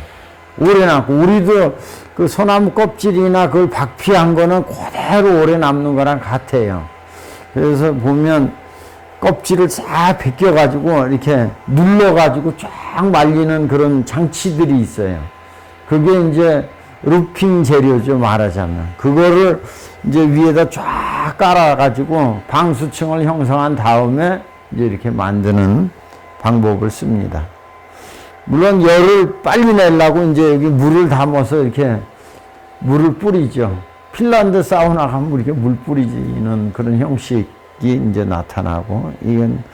오래 남고, 우리도 그 소나무 껍질이나 그걸 박피한 거는 그대로 오래 남는 거랑 같아요. 그래서 보면 껍질을 싹 벗겨가지고 이렇게 눌러가지고 쫙 말리는 그런 장치들이 있어요. 그게 이제 루핑 재료죠, 말하자면. 그거를 이제 위에다 쫙 깔아가지고 방수층을 형성한 다음에 이제 이렇게 만드는 방법을 씁니다. 물론 열을 빨리 내려고 이제 여기 물을 담아서 이렇게 물을 뿌리죠. 핀란드 사우나 가면 이렇게 물 뿌리는 그런 형식이 이제 나타나고, 이건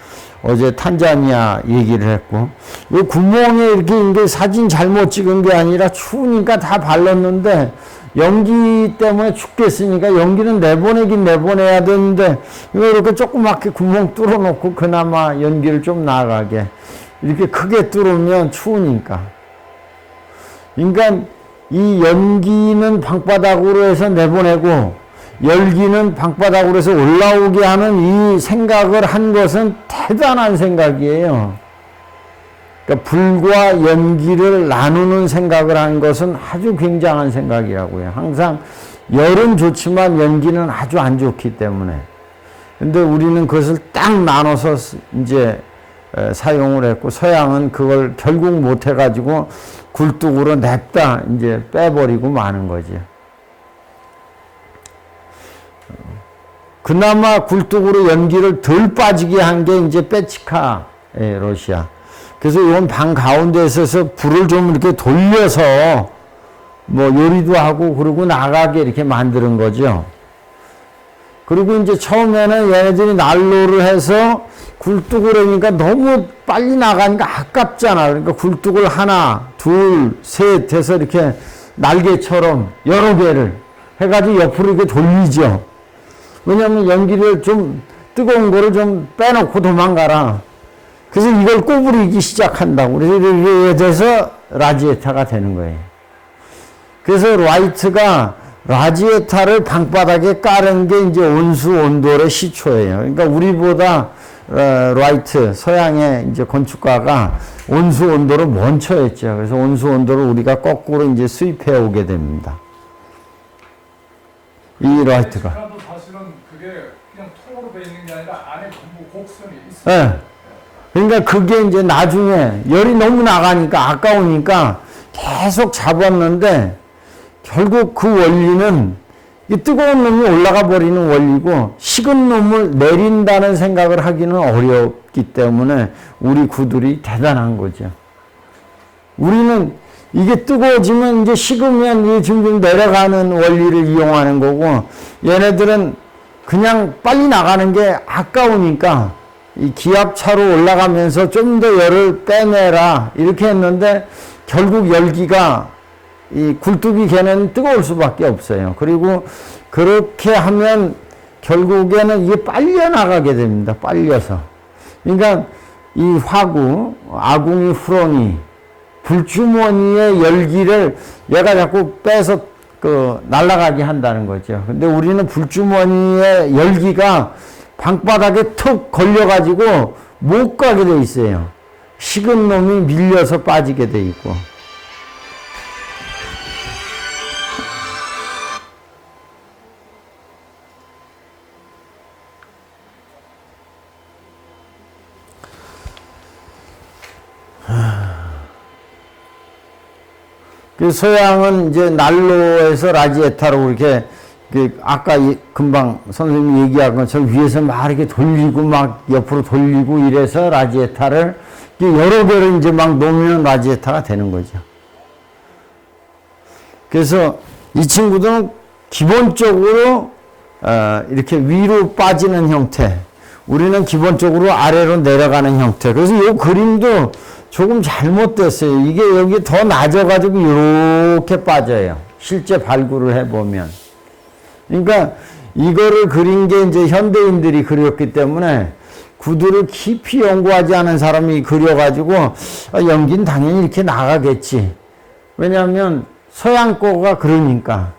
어제 탄자니아 얘기를 했고, 이 구멍에 이렇게 이게 사진 잘못 찍은 게 아니라 추우니까 다 발랐는데 연기 때문에 춥겠으니까 연기는 내보내긴 내보내야 되는데 이거 이렇게 조그맣게 구멍 뚫어 놓고 그나마 연기를 좀 나가게 이렇게 크게 뚫으면 추우니까. 그러니까 이 연기는 방바닥으로 해서 내보내고 열기는 방바닥으로 해서 올라오게 하는 이 생각을 한 것은 대단한 생각이에요. 그러니까 불과 연기를 나누는 생각을 한 것은 아주 굉장한 생각이라고요. 항상 열은 좋지만 연기는 아주 안 좋기 때문에. 근데 우리는 그것을 딱 나눠서 이제 사용을 했고, 서양은 그걸 결국 못 해가지고 굴뚝으로 냅다 이제 빼버리고 마는 거죠. 그나마 굴뚝으로 연기를 덜 빠지게 한 게 이제 빼치카 러시아. 그래서 이건 방 가운데 있어서 불을 좀 이렇게 돌려서 뭐 요리도 하고 그러고 나가게 이렇게 만드는 거죠. 그리고 이제 처음에는 얘네들이 난로를 해서 굴뚝을 하니까 너무 빨리 나가니까 아깝잖아. 그러니까 굴뚝을 하나, 둘, 셋 해서 이렇게 날개처럼 여러 개를 해가지고 옆으로 이렇게 돌리죠. 왜냐하면 연기를 좀 뜨거운 거를 좀 빼놓고 도망가라. 그래서 이걸 꼬부리기 시작한다고. 그래서 이렇게 돼서 라지에타가 되는 거예요. 그래서 라이트가 라지에타를 방바닥에 깔은 게 이제 온수 온돌의 시초예요. 그러니까 우리보다 라이트 서양의 이제 건축가가 온수 온도를 먼저 했죠. 그래서 온수 온도를 우리가 거꾸로 이제 수입해 오게 됩니다. 이 라이트가. 사실은 그게 그냥 통으로 돼 있는 게 아니라 안에 전부 곡선이 있어요. 네. 그러니까 그게 이제 나중에 열이 너무 나가니까 아까우니까 계속 잡았는데 결국 그 원리는 이 뜨거운 놈이 올라가 버리는 원리고 식은 놈을 내린다는 생각을 하기는 어렵기 때문에 우리 구들이 대단한 거죠. 우리는 이게 뜨거워지면 이제 식으면 이게 점점 내려가는 원리를 이용하는 거고, 얘네들은 그냥 빨리 나가는 게 아까우니까 이 기압차로 올라가면서 좀 더 열을 빼내라 이렇게 했는데 결국 열기가 이 굴뚝이 걔는 뜨거울 수밖에 없어요. 그리고 그렇게 하면 결국에는 이게 빨려 나가게 됩니다. 빨려서. 그러니까 이 화구, 아궁이 후렁이, 불주머니의 열기를 얘가 자꾸 빼서 날아가게 한다는 거죠. 근데 우리는 불주머니의 열기가 방바닥에 툭 걸려가지고 못 가게 돼 있어요. 식은 놈이 밀려서 빠지게 돼 있고. 그 서양은 이제 난로에서 라지에타로 이렇게 아까 금방 선생님이 얘기한 것처럼 위에서 막 이렇게 돌리고 막 옆으로 돌리고 이래서 라지에타를 여러 개를 이제 막 놓으면 라지에타가 되는 거죠. 그래서 이 친구들은 기본적으로 이렇게 위로 빠지는 형태, 우리는 기본적으로 아래로 내려가는 형태. 그래서 이 그림도 조금 잘못됐어요. 이게 여기 더 낮아가지고 이렇게 빠져요. 실제 발굴을 해보면. 그러니까 이거를 그린 게 이제 현대인들이 그렸기 때문에 구두를 깊이 연구하지 않은 사람이 그려가지고 연기는 당연히 이렇게 나가겠지. 왜냐하면 서양 거가 그러니까.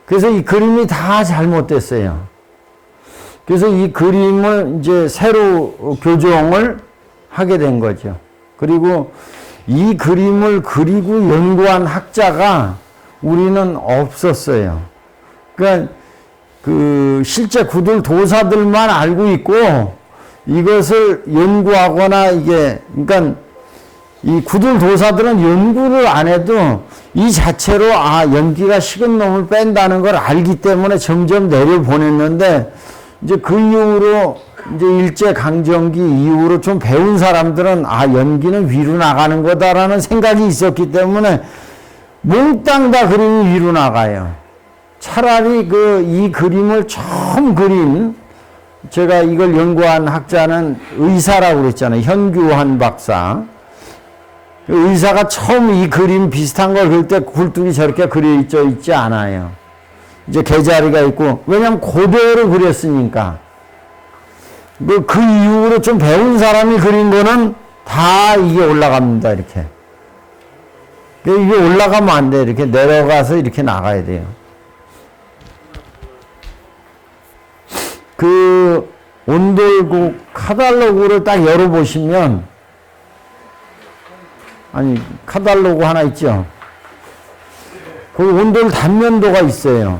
그래서 이 그림이 다 잘못됐어요. 그래서 이 그림을 이제 새로 교정을 하게 된 거죠. 그리고 이 그림을 그리고 연구한 학자가 우리는 없었어요. 그러니까 그 실제 구들 도사들만 알고 있고 이것을 연구하거나 이게, 그러니까 이 구들 도사들은 연구를 안 해도 이 자체로 연기가 식은 놈을 뺀다는 걸 알기 때문에 점점 내려보냈는데 이제 그 이후로 이제 일제강점기 이후로 좀 배운 사람들은 연기는 위로 나가는 거다라는 생각이 있었기 때문에 몽땅 다 그림이 위로 나가요. 차라리 이 그림을 처음 그린 제가 이걸 연구한 학자는 의사라고 그랬잖아요. 현규환 박사. 의사가 처음 이 그림 비슷한 걸 그릴 때 굴뚝이 저렇게 그려져 있지 않아요. 이제 개자리가 있고, 왜냐면 그대로 그렸으니까. 그 이후로 좀 배운 사람이 그린 거는 다 이게 올라갑니다, 이렇게. 이게 올라가면 안 돼. 이렇게 내려가서 이렇게 나가야 돼요. 그 온돌국 카탈로그를 딱 열어보시면, 카탈로그 하나 있죠? 그 온돌 단면도가 있어요.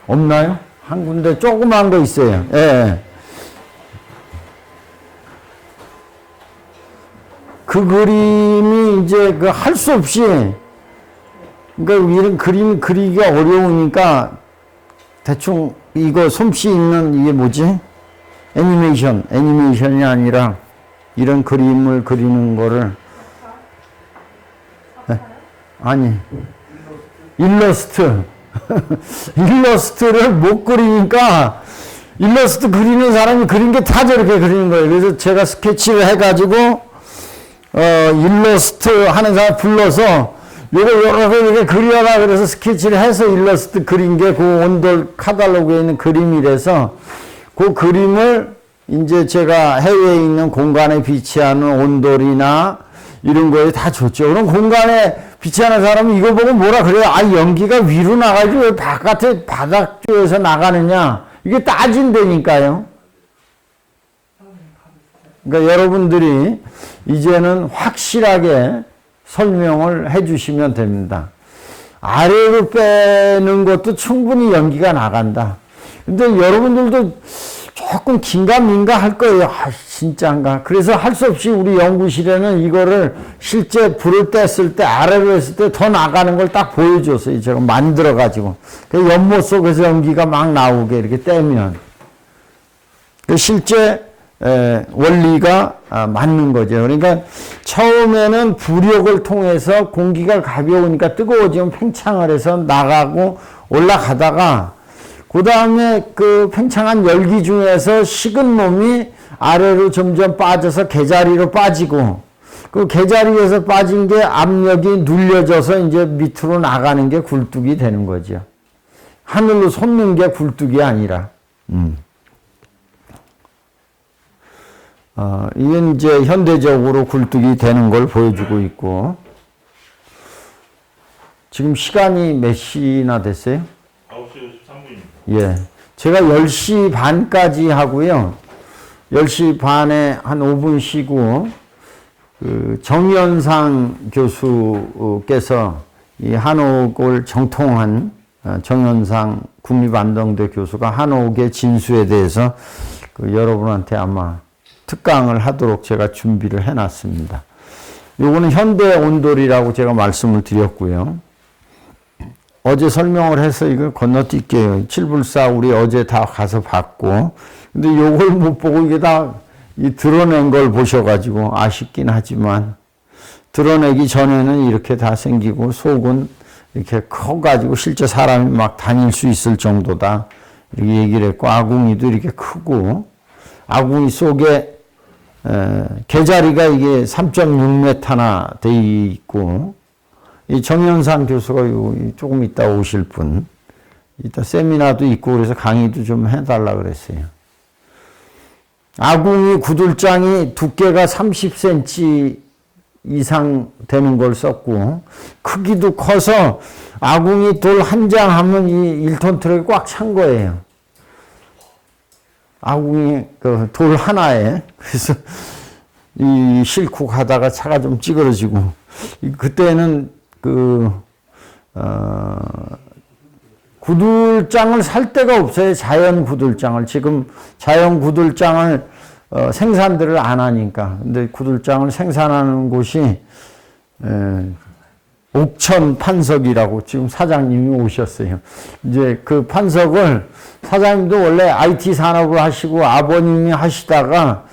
없나요? 한 군데 조그만 거 있어요. 예. 그 그림이 이제 할 수 없이, 그러니까 이런 그림 그리기가 어려우니까 대충 이거 솜씨 있는 이게 뭐지? 애니메이션이 아니라 이런 그림을 그리는 거를, 일러스트. 일러스트를 못 그리니까 일러스트 그리는 사람이 그린 게 다 저렇게 그리는 거예요. 그래서 제가 스케치를 해가지고 일러스트 하는 사람 불러서 이렇게 그려라 그래서 스케치를 해서 일러스트 그린 게 그 온돌 카탈로그에 있는 그림이라서 그 그림을 이제 제가 해외에 있는 공간에 비치하는 온돌이나 이런 거에 다 줬죠. 그럼 공간에 비치하는 사람은 이거 보고 뭐라 그래요? 연기가 위로 나가지 왜 바깥에 바닥 쪽에서 나가느냐? 이게 따진다니까요. 그러니까 여러분들이 이제는 확실하게 설명을 해 주시면 됩니다. 아래로 빼는 것도 충분히 연기가 나간다. 근데 여러분들도 조금 긴가민가 할 거예요. 진짜인가? 그래서 할 수 없이 우리 연구실에는 이거를 실제 불을 뗐을 때, 아래로 했을 때 더 나가는 걸 딱 보여줬어요. 제가 만들어가지고. 그 연못 속에서 연기가 막 나오게 이렇게 떼면. 그 실제 원리가 맞는 거죠. 그러니까 처음에는 부력을 통해서 공기가 가벼우니까 뜨거워지면 팽창을 해서 나가고 올라가다가 그 다음에 그 팽창한 열기 중에서 식은 놈이 아래로 점점 빠져서 개자리로 빠지고 그 개자리에서 빠진 게 압력이 눌려져서 이제 밑으로 나가는 게 굴뚝이 되는 거죠. 하늘로 솟는 게 굴뚝이 아니라. 이건 이제 현대적으로 굴뚝이 되는 걸 보여주고 있고. 지금 시간이 몇 시나 됐어요? 9시 53분입니다. 예. 제가 10시 반까지 하고요. 10시 반에 한 5분 쉬고, 정연상 교수께서 이 한옥을 정통한 정연상 국립안동대 교수가 한옥의 진수에 대해서 여러분한테 아마 특강을 하도록 제가 준비를 해놨습니다. 요거는 현대 온돌이라고 제가 말씀을 드렸고요. 어제 설명을 해서 이걸 건너뛸게요. 칠불사 우리 어제 다 가서 봤고, 근데 요걸 못 보고 이게 다 이 드러낸 걸 보셔가지고 아쉽긴 하지만, 드러내기 전에는 이렇게 다 생기고 속은 이렇게 커가지고 실제 사람이 막 다닐 수 있을 정도다. 이렇게 얘기를 했고, 아궁이도 이렇게 크고, 아궁이 속에 개자리가 이게 3.6m나 돼 있고, 이 정연상 교수가 조금 이따 오실 분, 이따 세미나도 있고 그래서 강의도 좀 해달라 그랬어요. 아궁이 구들장이 두께가 30cm 이상 되는 걸 썼고, 크기도 커서 아궁이 돌 한 장 하면 이 1톤 트럭이 꽉 찬 거예요. 아궁이 그 돌 하나에. 그래서 이 싣고 가다가 차가 좀 찌그러지고, 그때는 구들장을 살 데가 없어요. 자연 구들장을. 지금 자연 구들장을 생산들을 안 하니까. 근데 구들장을 생산하는 곳이 옥천 판석이라고 지금 사장님이 오셨어요. 이제 그 판석을 사장님도 원래 IT 산업을 하시고 아버님이 하시다가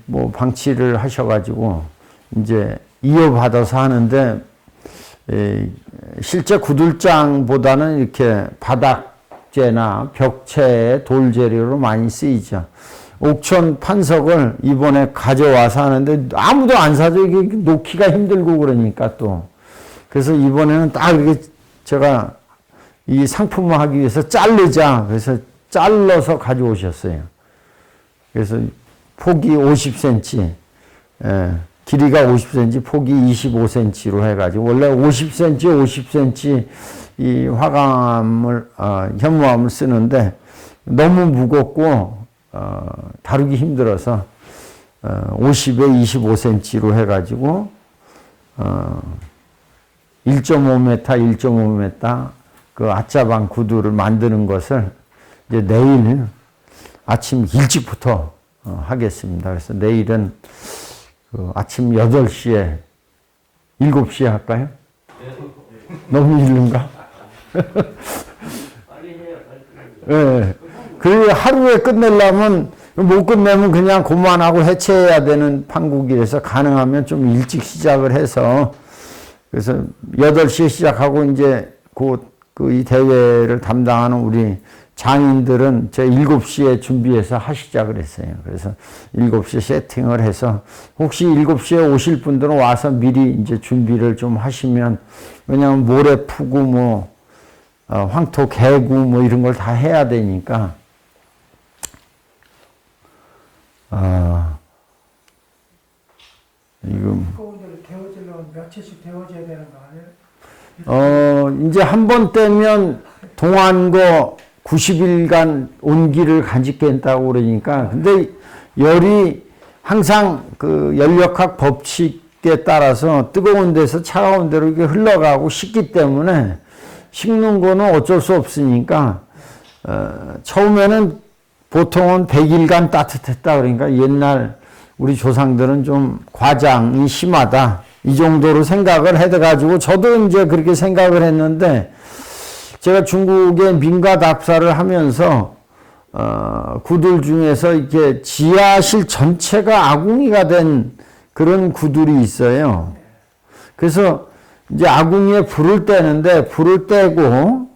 뭐 방치를 하셔가지고 이제 이어받아서 하는데 실제 구들장보다는 이렇게 바닥재나 벽체의 돌재료로 많이 쓰이죠. 옥천 판석을 이번에 가져와서 하는데 아무도 안 사죠. 이게 놓기가 힘들고 그러니까 또. 그래서 이번에는 딱 이렇게 제가 이 상품화 하기 위해서 자르자. 그래서 잘라서 가져오셨어요. 그래서 폭이 50cm, 길이가 50cm, 폭이 25cm로 해가지고 원래 50cm, 50cm 이 화강암을, 현무암을 쓰는데 너무 무겁고 다루기 힘들어서 50에 25cm로 해가지고 1.5m, 1.5m 그 아짜방 구두를 만드는 것을 이제 내일 아침 일찍부터 하겠습니다. 그래서 내일은 그 아침 8시에 7시에 할까요? 너무 이른가? 빨리 해요. 빨리. 예. 그 하루에 끝내려면 못 끝내면 그냥 그만하고 해체해야 되는 판국이라서 가능하면 좀 일찍 시작을 해서 그래서 8시에 시작하고 이제 이 대회를 담당하는 우리 장인들은 저 7시에 준비해서 하시자 그랬어요. 그래서 7시에 세팅을 해서 혹시 7시에 오실 분들은 와서 미리 이제 준비를 좀 하시면 왜냐하면 모래 푸고 뭐 황토 개고 뭐 이런 걸 다 해야 되니까 이거 데워지려면 며칠씩 데워져야 되는 거 아니에요? 이제 한 번 떼면 동안거 90일간 온기를 간직했다고 그러니까 근데 열이 항상 그 연력학 법칙에 따라서 뜨거운 데서 차가운 데로 이렇게 흘러가고 식기 때문에 식는 거는 어쩔 수 없으니까 처음에는 보통은 100일간 따뜻했다 그러니까 옛날 우리 조상들은 좀 과장이 심하다 이 정도로 생각을 해가지고 저도 이제 그렇게 생각을 했는데 제가 중국의 민가 답사를 하면서 구들 중에서 이렇게 지하실 전체가 아궁이가 된 그런 구들이 있어요. 그래서 이제 아궁이에 불을 떼는데 불을 떼고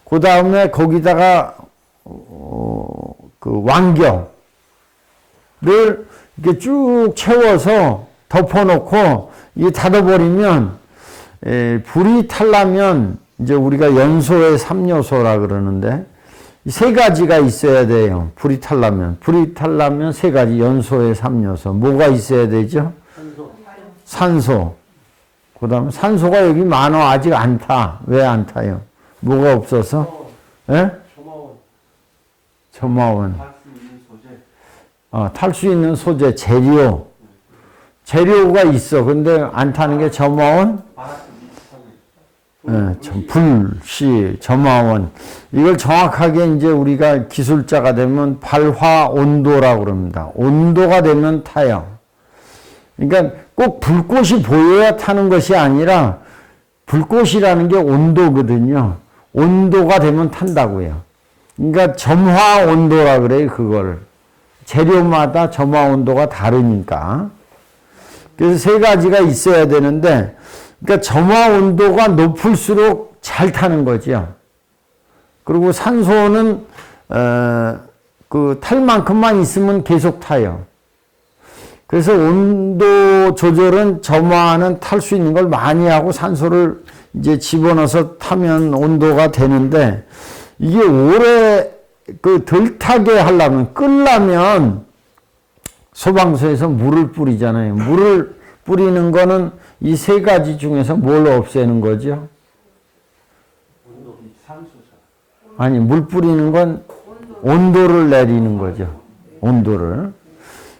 그 다음에 거기다가 그 왕겨를 이렇게 쭉 채워서 덮어놓고 이 닫아버리면 불이 타려면 이제 우리가 연소의 3요소라 그러는데 이 세 가지가 있어야 돼요. 불이 타려면 세 가지 연소의 3요소 뭐가 있어야 되죠? 산소. 그다음에 산소가 여기 많아 아직 안 타. 왜 안 타요? 뭐가 없어서? 예? 점화원. 탈 수 있는 소재 재료가 있어. 근데 안 타는 게 점화원? 불씨, 점화원. 이걸 정확하게 이제 우리가 기술자가 되면 발화 온도라고 그럽니다. 온도가 되면 타요. 그러니까 꼭 불꽃이 보여야 타는 것이 아니라 불꽃이라는 게 온도거든요. 온도가 되면 탄다고요. 그러니까 점화 온도라 그래요, 그걸. 재료마다 점화 온도가 다르니까. 그래서 세 가지가 있어야 되는데 그러니까 점화 온도가 높을수록 잘 타는 거죠. 그리고 산소는 그 탈 만큼만 있으면 계속 타요. 그래서 온도 조절은 점화는 탈 수 있는 걸 많이 하고 산소를 이제 집어넣어서 타면 온도가 되는데 이게 오래 그 덜 타게 하려면 끓려면 소방서에서 물을 뿌리잖아요. 물을 뿌리는 거는 이 세 가지 중에서 뭘 없애는 거죠? 아니, 물 뿌리는 건 온도를 내리는 거죠. 온도를.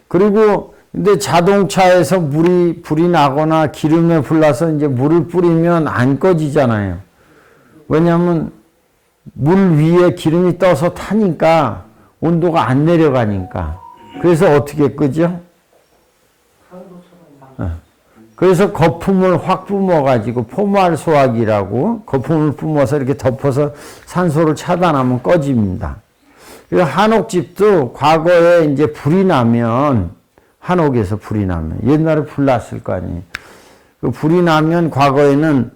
그리고 근데 자동차에서 불이 나거나 기름에 불나서 이제 물을 뿌리면 안 꺼지잖아요. 왜냐하면 물 위에 기름이 떠서 타니까 온도가 안 내려가니까. 그래서 어떻게 끄죠? 그래서 거품을 확 뿜어가지고 포말소화기라고 거품을 뿜어서 이렇게 덮어서 산소를 차단하면 꺼집니다. 그래서 한옥집도 과거에 이제 불이 나면, 한옥에서 불이 나면, 옛날에 불 났을 거 아니에요. 그 불이 나면 과거에는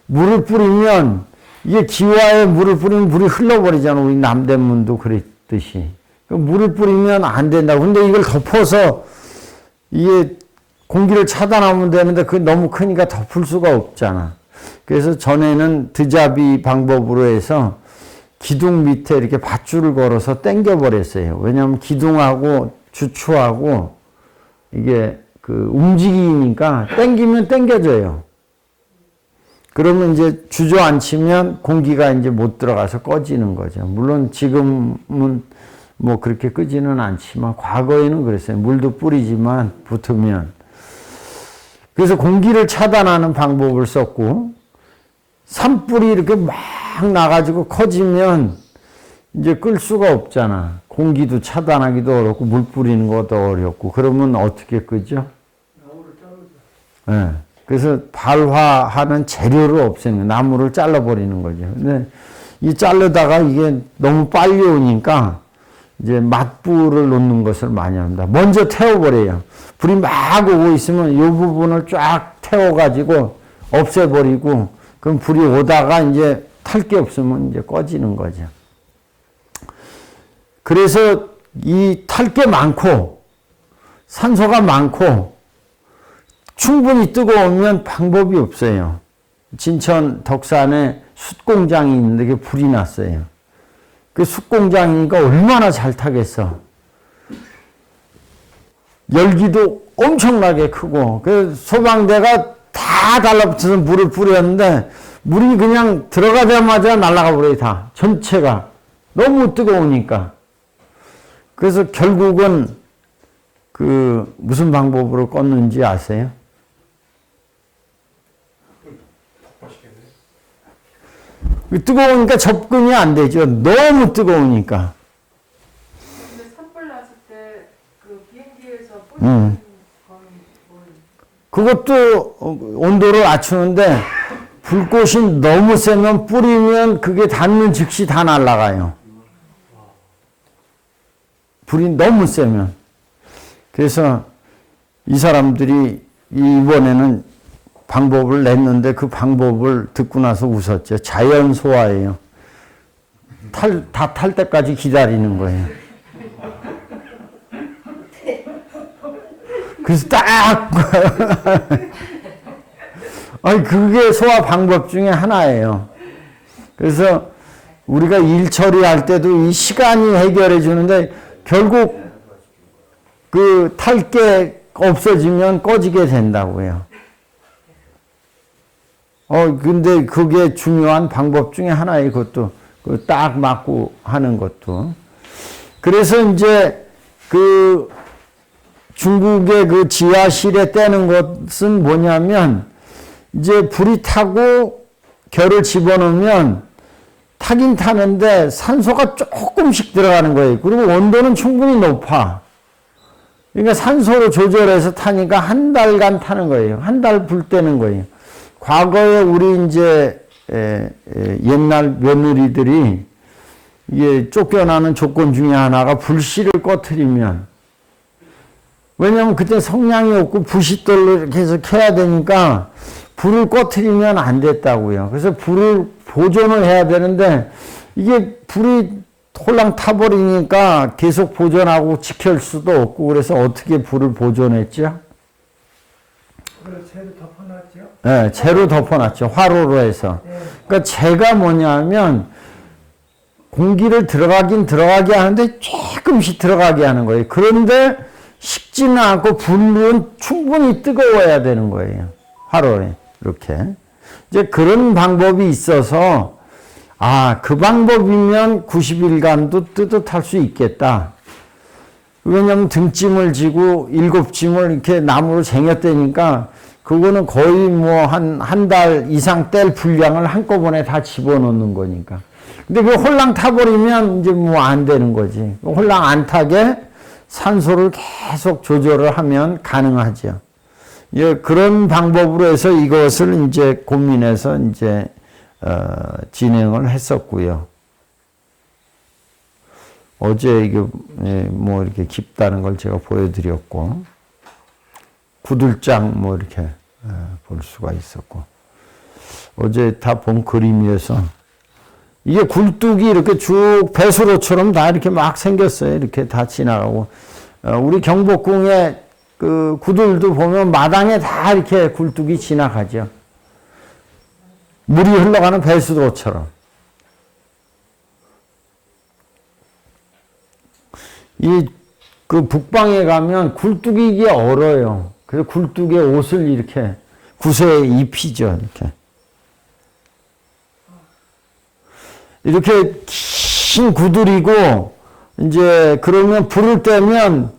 물을 뿌리면, 이게 기와에 물을 뿌리면 물이 흘러버리잖아. 우리 남대문도 그랬듯이. 물을 뿌리면 안 된다고. 근데 이걸 덮어서 이게 공기를 차단하면 되는데 그게 너무 크니까 덮을 수가 없잖아. 그래서 전에는 드잡이 방법으로 해서 기둥 밑에 이렇게 밧줄을 걸어서 당겨버렸어요. 왜냐하면 기둥하고 주추하고 이게 그 움직이니까 당기면 당겨져요. 그러면 이제 주저앉히면 공기가 이제 못 들어가서 꺼지는 거죠. 물론 지금은 뭐 그렇게 끄지는 않지만 과거에는 그랬어요. 물도 뿌리지만 붙으면. 그래서 공기를 차단하는 방법을 썼고, 산불이 이렇게 막 나가지고 커지면 이제 끌 수가 없잖아. 공기도 차단하기도 어렵고 물 뿌리는 것도 어렵고. 그러면 어떻게 끄죠? 나무를 자르죠. 네. 그래서 발화하는 재료를 없애는 거예요. 나무를 잘라버리는 거죠. 근데 이 자르다가 이게 너무 빨리 오니까 이제 맞불을 놓는 것을 많이 합니다. 먼저 태워버려요. 불이 막 오고 있으면 이 부분을 쫙 태워가지고 없애버리고, 그럼 불이 오다가 이제 탈 게 없으면 이제 꺼지는 거죠. 그래서 이 탈 게 많고, 산소가 많고, 충분히 뜨거우면 방법이 없어요. 진천 덕산에 숯공장이 있는데 그게 불이 났어요. 그 숯공장이니까 얼마나 잘 타겠어. 열기도 엄청나게 크고, 그 소방대가 다 달라붙어서 물을 뿌렸는데, 물이 그냥 들어가자마자 날아가 버려요, 다. 전체가. 너무 뜨거우니까. 그래서 결국은 그 무슨 방법으로 껐는지 아세요? 뜨거우니까 접근이 안 되죠. 너무 뜨거우니까. 근데 산불 났을 때 그 비행기에서 뿌리는 건 그것도 온도를 낮추는데 불꽃이 너무 세면 뿌리면 그게 닿는 즉시 다 날아가요. 불이 너무 세면. 그래서 이 사람들이 이번에는 방법을 냈는데 그 방법을 듣고 나서 웃었죠. 자연 소화예요. 다 탈 때까지 기다리는 거예요. 그래서 딱 아니 그게 소화 방법 중에 하나예요. 그래서 우리가 일 처리할 때도 이 시간이 해결해 주는데 결국 그 탈 게 없어지면 꺼지게 된다고요. 근데 그게 중요한 방법 중에 하나예요. 그것도 그 딱 맞고 하는 것도. 그래서 이제 그 중국의 그 지하실에 떼는 것은 뭐냐면 이제 불이 타고 결을 집어넣으면 타긴 타는데 산소가 조금씩 들어가는 거예요. 그리고 온도는 충분히 높아. 그러니까 산소로 조절해서 타니까 한 달간 타는 거예요. 한 달 불 떼는 거예요. 과거에 우리 이제 옛날 며느리들이 이게 쫓겨나는 조건 중에 하나가 불씨를 꺼트리면, 왜냐하면 그때 성냥이 없고 부싯돌로 이렇게 해서 켜야 되니까 불을 꺼트리면 안 됐다고요. 그래서 불을 보존을 해야 되는데 이게 불이 홀랑 타버리니까 계속 보존하고 지킬 수도 없고, 그래서 어떻게 불을 보존했죠? 그걸 채로 덮어놨죠. 네, 재로 덮어놨죠. 화로로 해서. 네. 그러니까 재가 뭐냐면 공기를 들어가게 하는데 조금씩 들어가게 하는 거예요. 그런데 식지는 않고 불은 충분히 뜨거워야 되는 거예요. 화로에. 이렇게. 이제 그런 방법이 있어서, 그 방법이면 90일간도 뜨뜻할 수 있겠다. 왜냐면 등짐을 지고 7짐을 이렇게 나무로 쟁여대니까 그거는 거의 뭐 한 달 이상 뗄 분량을 한꺼번에 다 집어넣는 거니까. 근데 그 홀랑 타버리면 이제 뭐 안 되는 거지. 홀랑 안 타게 산소를 계속 조절을 하면 가능하죠. 예, 그런 방법으로 해서 이것을 이제 고민해서 이제, 진행을 했었고요. 어제 이게, 뭐 이렇게 깊다는 걸 제가 보여드렸고, 구들장 뭐 이렇게, 볼 수가 있었고, 어제 다 본 그림이어서, 이게 굴뚝이 이렇게 쭉 배수로처럼 다 이렇게 막 생겼어요. 이렇게 다 지나가고. 우리 경복궁에 그 구들도 보면 마당에 다 이렇게 굴뚝이 지나가죠. 물이 흘러가는 배수로처럼. 그 북방에 가면 굴뚝이 이게 얼어요. 그래서 굴뚝에 옷을 이렇게 구세에 입히죠. 이렇게 긴 구들이고, 이제 그러면 불을 떼면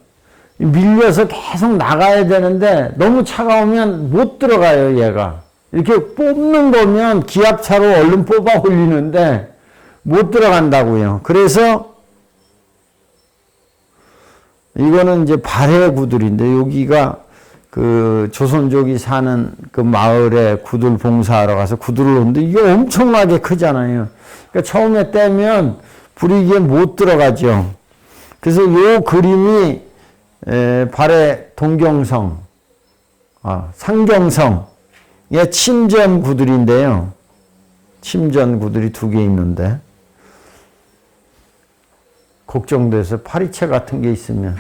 밀려서 계속 나가야 되는데 너무 차가우면 못 들어가요, 얘가. 이렇게 뽑는 거면 기압차로 얼른 뽑아 올리는데 못 들어간다고요. 그래서 이거는 이제 발해 구들인데, 여기가 그 조선족이 사는 그 마을에 구들 봉사하러 가서 구들을 놓는데 이게 엄청나게 크잖아요. 그러니까 처음에 떼면 불이 이게 못 들어가죠. 그래서 요 그림이 발해 동경성, 상경성의 침전 구들인데요. 침전 구들이 2개 있는데, 걱정돼서 파리채 같은 게 있으면.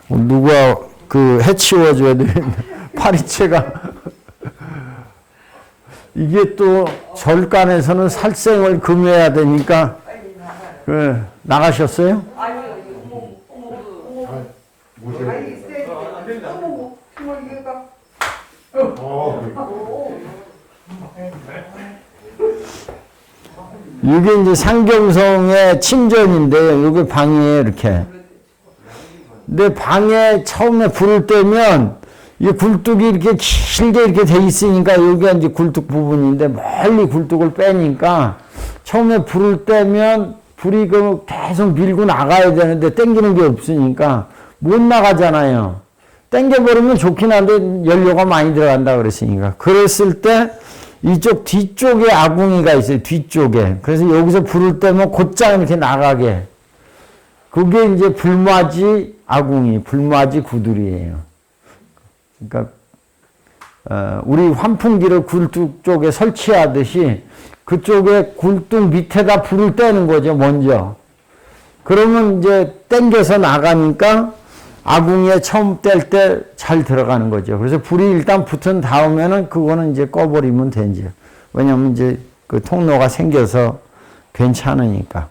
누가 그 해치워줘야 되는데, 파리채가. 이게 또 절간에서는 살생을 금해야 되니까, 나가셨어요? 아니요, 이게 이제 상경성의 침전인데요. 이게 방이에요, 이렇게. 근데 방에 처음에 불을 떼면 이 굴뚝이 이렇게 길게 이렇게 돼 있으니까 여기가 이제 굴뚝 부분인데 멀리 굴뚝을 빼니까 처음에 불을 떼면 불이 그 계속 밀고 나가야 되는데 땡기는 게 없으니까 못 나가잖아요. 땡겨버리면 좋긴 한데 연료가 많이 들어간다 그랬으니까. 그랬을 때 이쪽 뒤쪽에 아궁이가 있어요. 뒤쪽에. 그래서 여기서 불을 떼면 곧장 이렇게 나가게. 그게 이제 불맞이 아궁이, 불맞이 구들이에요. 그러니까 우리 환풍기를 굴뚝 쪽에 설치하듯이 그쪽에 굴뚝 밑에다 불을 떼는 거죠, 먼저. 그러면 이제 땡겨서 나가니까 아궁이에 처음 뗄 때 잘 들어가는 거죠. 그래서 불이 일단 붙은 다음에는 그거는 이제 꺼버리면 되죠. 왜냐면 이제 그 통로가 생겨서 괜찮으니까.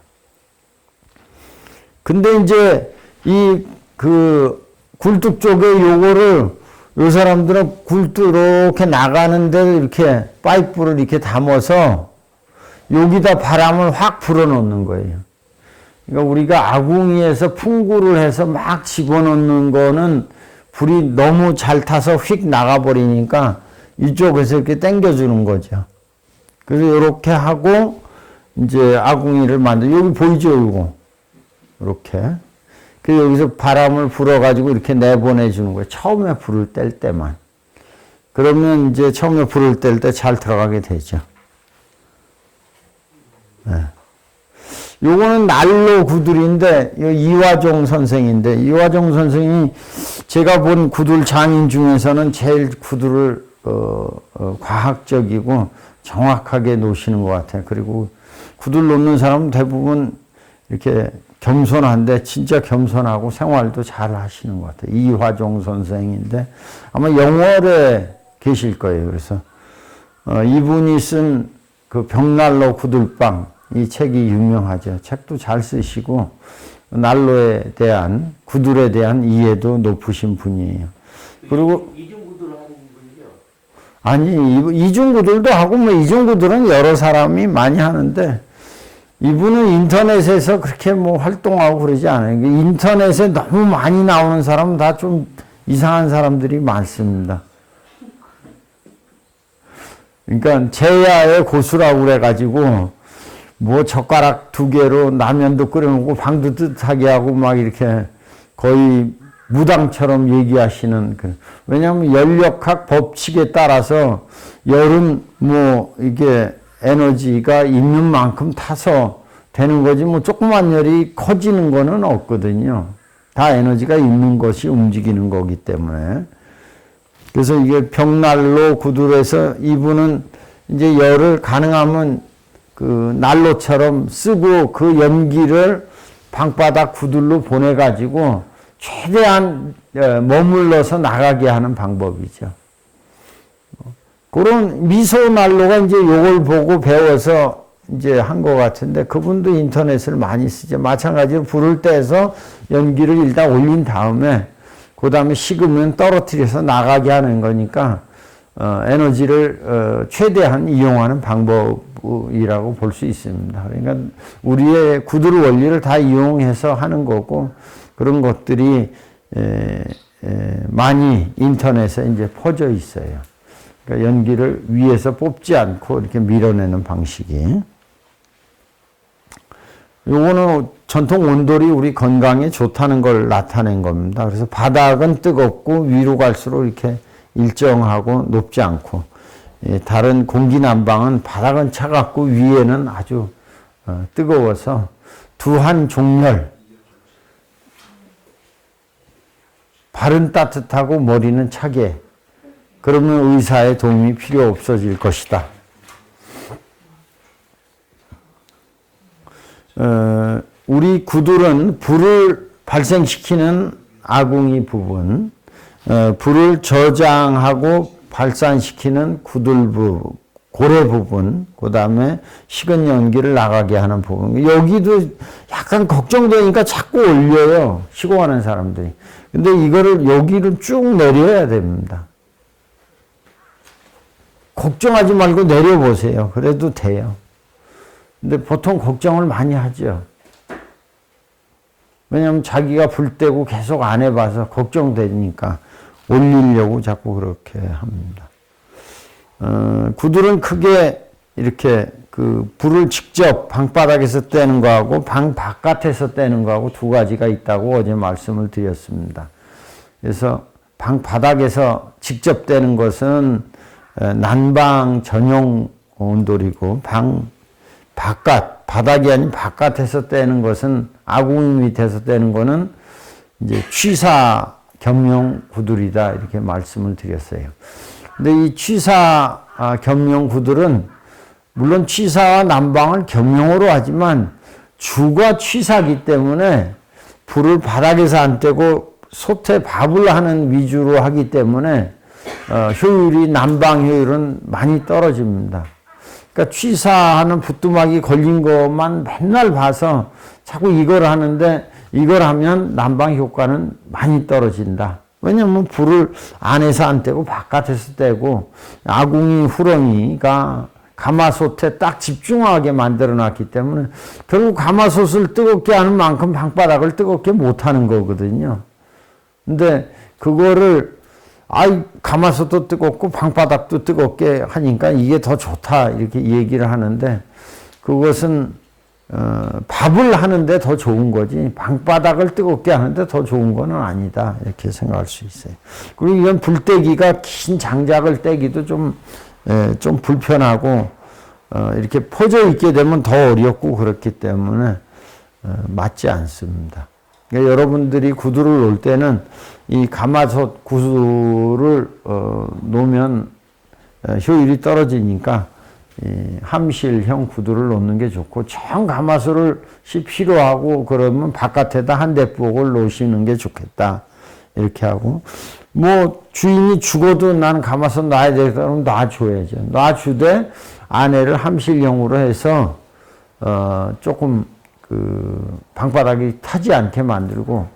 근데 이제 이 그 굴뚝 쪽에 요거를 요 사람들은 굴뚝 이렇게 나가는 데를 이렇게 파이프를 이렇게 담아서 여기다 바람을 확 불어넣는 거예요. 그러니까 우리가 아궁이에서 풍구를 해서 막 집어넣는 거는 불이 너무 잘 타서 휙 나가버리니까 이쪽에서 이렇게 당겨주는 거죠. 그래서 이렇게 하고 이제 아궁이를 여기 보이죠, 이거? 이렇게. 그래서 여기서 바람을 불어가지고 이렇게 내보내주는 거예요. 처음에 불을 뗄 때만. 그러면 이제 처음에 불을 뗄 때 잘 들어가게 되죠. 네. 요거는 난로 구들인데, 이화종 선생인데, 이화종 선생이 제가 본 구들 장인 중에서는 제일 구들을, 과학적이고 정확하게 놓으시는 것 같아요. 그리고 구들 놓는 사람은 대부분 이렇게 겸손한데, 진짜 겸손하고 생활도 잘 하시는 것 같아요. 이화종 선생인데, 아마 영월에 계실 거예요. 그래서, 이분이 쓴 그 벽난로 구들방, 이 책이 유명하죠. 책도 잘 쓰시고 난로에 대한 구들에 대한 이해도 높으신 분이에요. 그리고 이중구들을 하는 분이죠? 아니 이중구들도 하고 뭐 이중구들은 여러 사람이 많이 하는데 이분은 인터넷에서 그렇게 뭐 활동하고 그러지 않아요. 인터넷에 너무 많이 나오는 사람은 다 좀 이상한 사람들이 많습니다. 그러니까 제야의 고수라고 그래가지고 뭐 젓가락 2개로 라면도 끓여놓고 방도 뜨뜻하게 하고 막 이렇게 거의 무당처럼 얘기하시는 왜냐하면 연력학 법칙에 따라서 열은 뭐 이게 에너지가 있는 만큼 타서 되는 거지 뭐 조그만 열이 커지는 거는 없거든요. 다 에너지가 있는 것이 움직이는 거기 때문에. 그래서 이게 벽난로 구두로해서 이분은 이제 열을 가능하면 그 난로처럼 쓰고 그 연기를 방바닥 구들로 보내가지고 최대한 머물러서 나가게 하는 방법이죠. 그런 미소 난로가 이제 요걸 보고 배워서 이제 한 것 같은데 그분도 인터넷을 많이 쓰죠. 마찬가지로 불을 떼서 연기를 일단 올린 다음에 그 다음에 식으면 떨어뜨려서 나가게 하는 거니까 에너지를 최대한 이용하는 방법이라고 볼 수 있습니다. 그러니까 우리의 구두루 원리를 다 이용해서 하는 거고 그런 것들이 많이 인터넷에 이제 퍼져 있어요. 그러니까 연기를 위에서 뽑지 않고 이렇게 밀어내는 방식이. 요거는 전통 온돌이 우리 건강에 좋다는 걸 나타낸 겁니다. 그래서 바닥은 뜨겁고 위로 갈수록 이렇게 일정하고 높지 않고, 다른 공기 난방은 바닥은 차갑고 위에는 아주 뜨거워서 두한 종렬, 발은 따뜻하고 머리는 차게, 그러면 의사의 도움이 필요 없어질 것이다. 우리 구들은 불을 발생시키는 아궁이 부분, 불을 저장하고 발산시키는 구들부, 고래 부분, 그 다음에 식은 연기를 나가게 하는 부분. 여기도 약간 걱정되니까 자꾸 올려요. 시공하는 사람들이. 근데 이거를 여기를 쭉 내려야 됩니다. 걱정하지 말고 내려보세요. 그래도 돼요. 근데 보통 걱정을 많이 하죠. 왜냐하면 자기가 불 떼고 계속 안 해봐서 걱정되니까 올리려고 자꾸 그렇게 합니다. 구들은 크게 이렇게 그 불을 직접 방바닥에서 떼는 거하고 방 바깥에서 떼는 거하고 두 가지가 있다고 어제 말씀을 드렸습니다. 그래서 방 바닥에서 직접 떼는 것은 난방 전용 온돌이고 방 바깥, 바닥이 아닌 바깥에서 떼는 것은 아궁이 밑에서 떼는 거는 이제 취사 겸용 구들이다 이렇게 말씀을 드렸어요. 근데 이 취사 겸용 구들은 물론 취사와 난방을 겸용으로 하지만 주가 취사기 때문에 불을 바닥에서 안 떼고 솥에 밥을 하는 위주로 하기 때문에 효율이 난방 효율은 많이 떨어집니다. 그러니까 취사하는 부뚜막이 걸린 것만 맨날 봐서 자꾸 이걸 하는데 이걸 하면 난방 효과는 많이 떨어진다. 왜냐하면 불을 안에서 안 떼고 바깥에서 떼고 아궁이 후렁이가 가마솥에 딱 집중하게 만들어 놨기 때문에 결국 가마솥을 뜨겁게 하는 만큼 방바닥을 뜨겁게 못 하는 거거든요. 근데 그거를 가마솥도 뜨겁고 방바닥도 뜨겁게 하니까 이게 더 좋다 이렇게 얘기를 하는데 그것은 밥을 하는데 더 좋은 거지 방바닥을 뜨겁게 하는데 더 좋은 거는 아니다 이렇게 생각할 수 있어요. 그리고 이건 불떼기가 긴 장작을 떼기도 좀 불편하고 이렇게 퍼져 있게 되면 더 어렵고 그렇기 때문에 맞지 않습니다. 그러니까 여러분들이 구두를 놓을 때는 이 가마솥 구두를 놓으면 효율이 떨어지니까 함실형 구두를 놓는 게 좋고 정 가마솥이 필요하고 그러면 바깥에다 한 대목을 놓으시는 게 좋겠다 이렇게 하고 뭐 주인이 죽어도 나는 가마솥 놔야 되겠다 그러면 놔줘야죠. 놔주되 안에를 함실형으로 해서 조금 그 방바닥이 타지 않게 만들고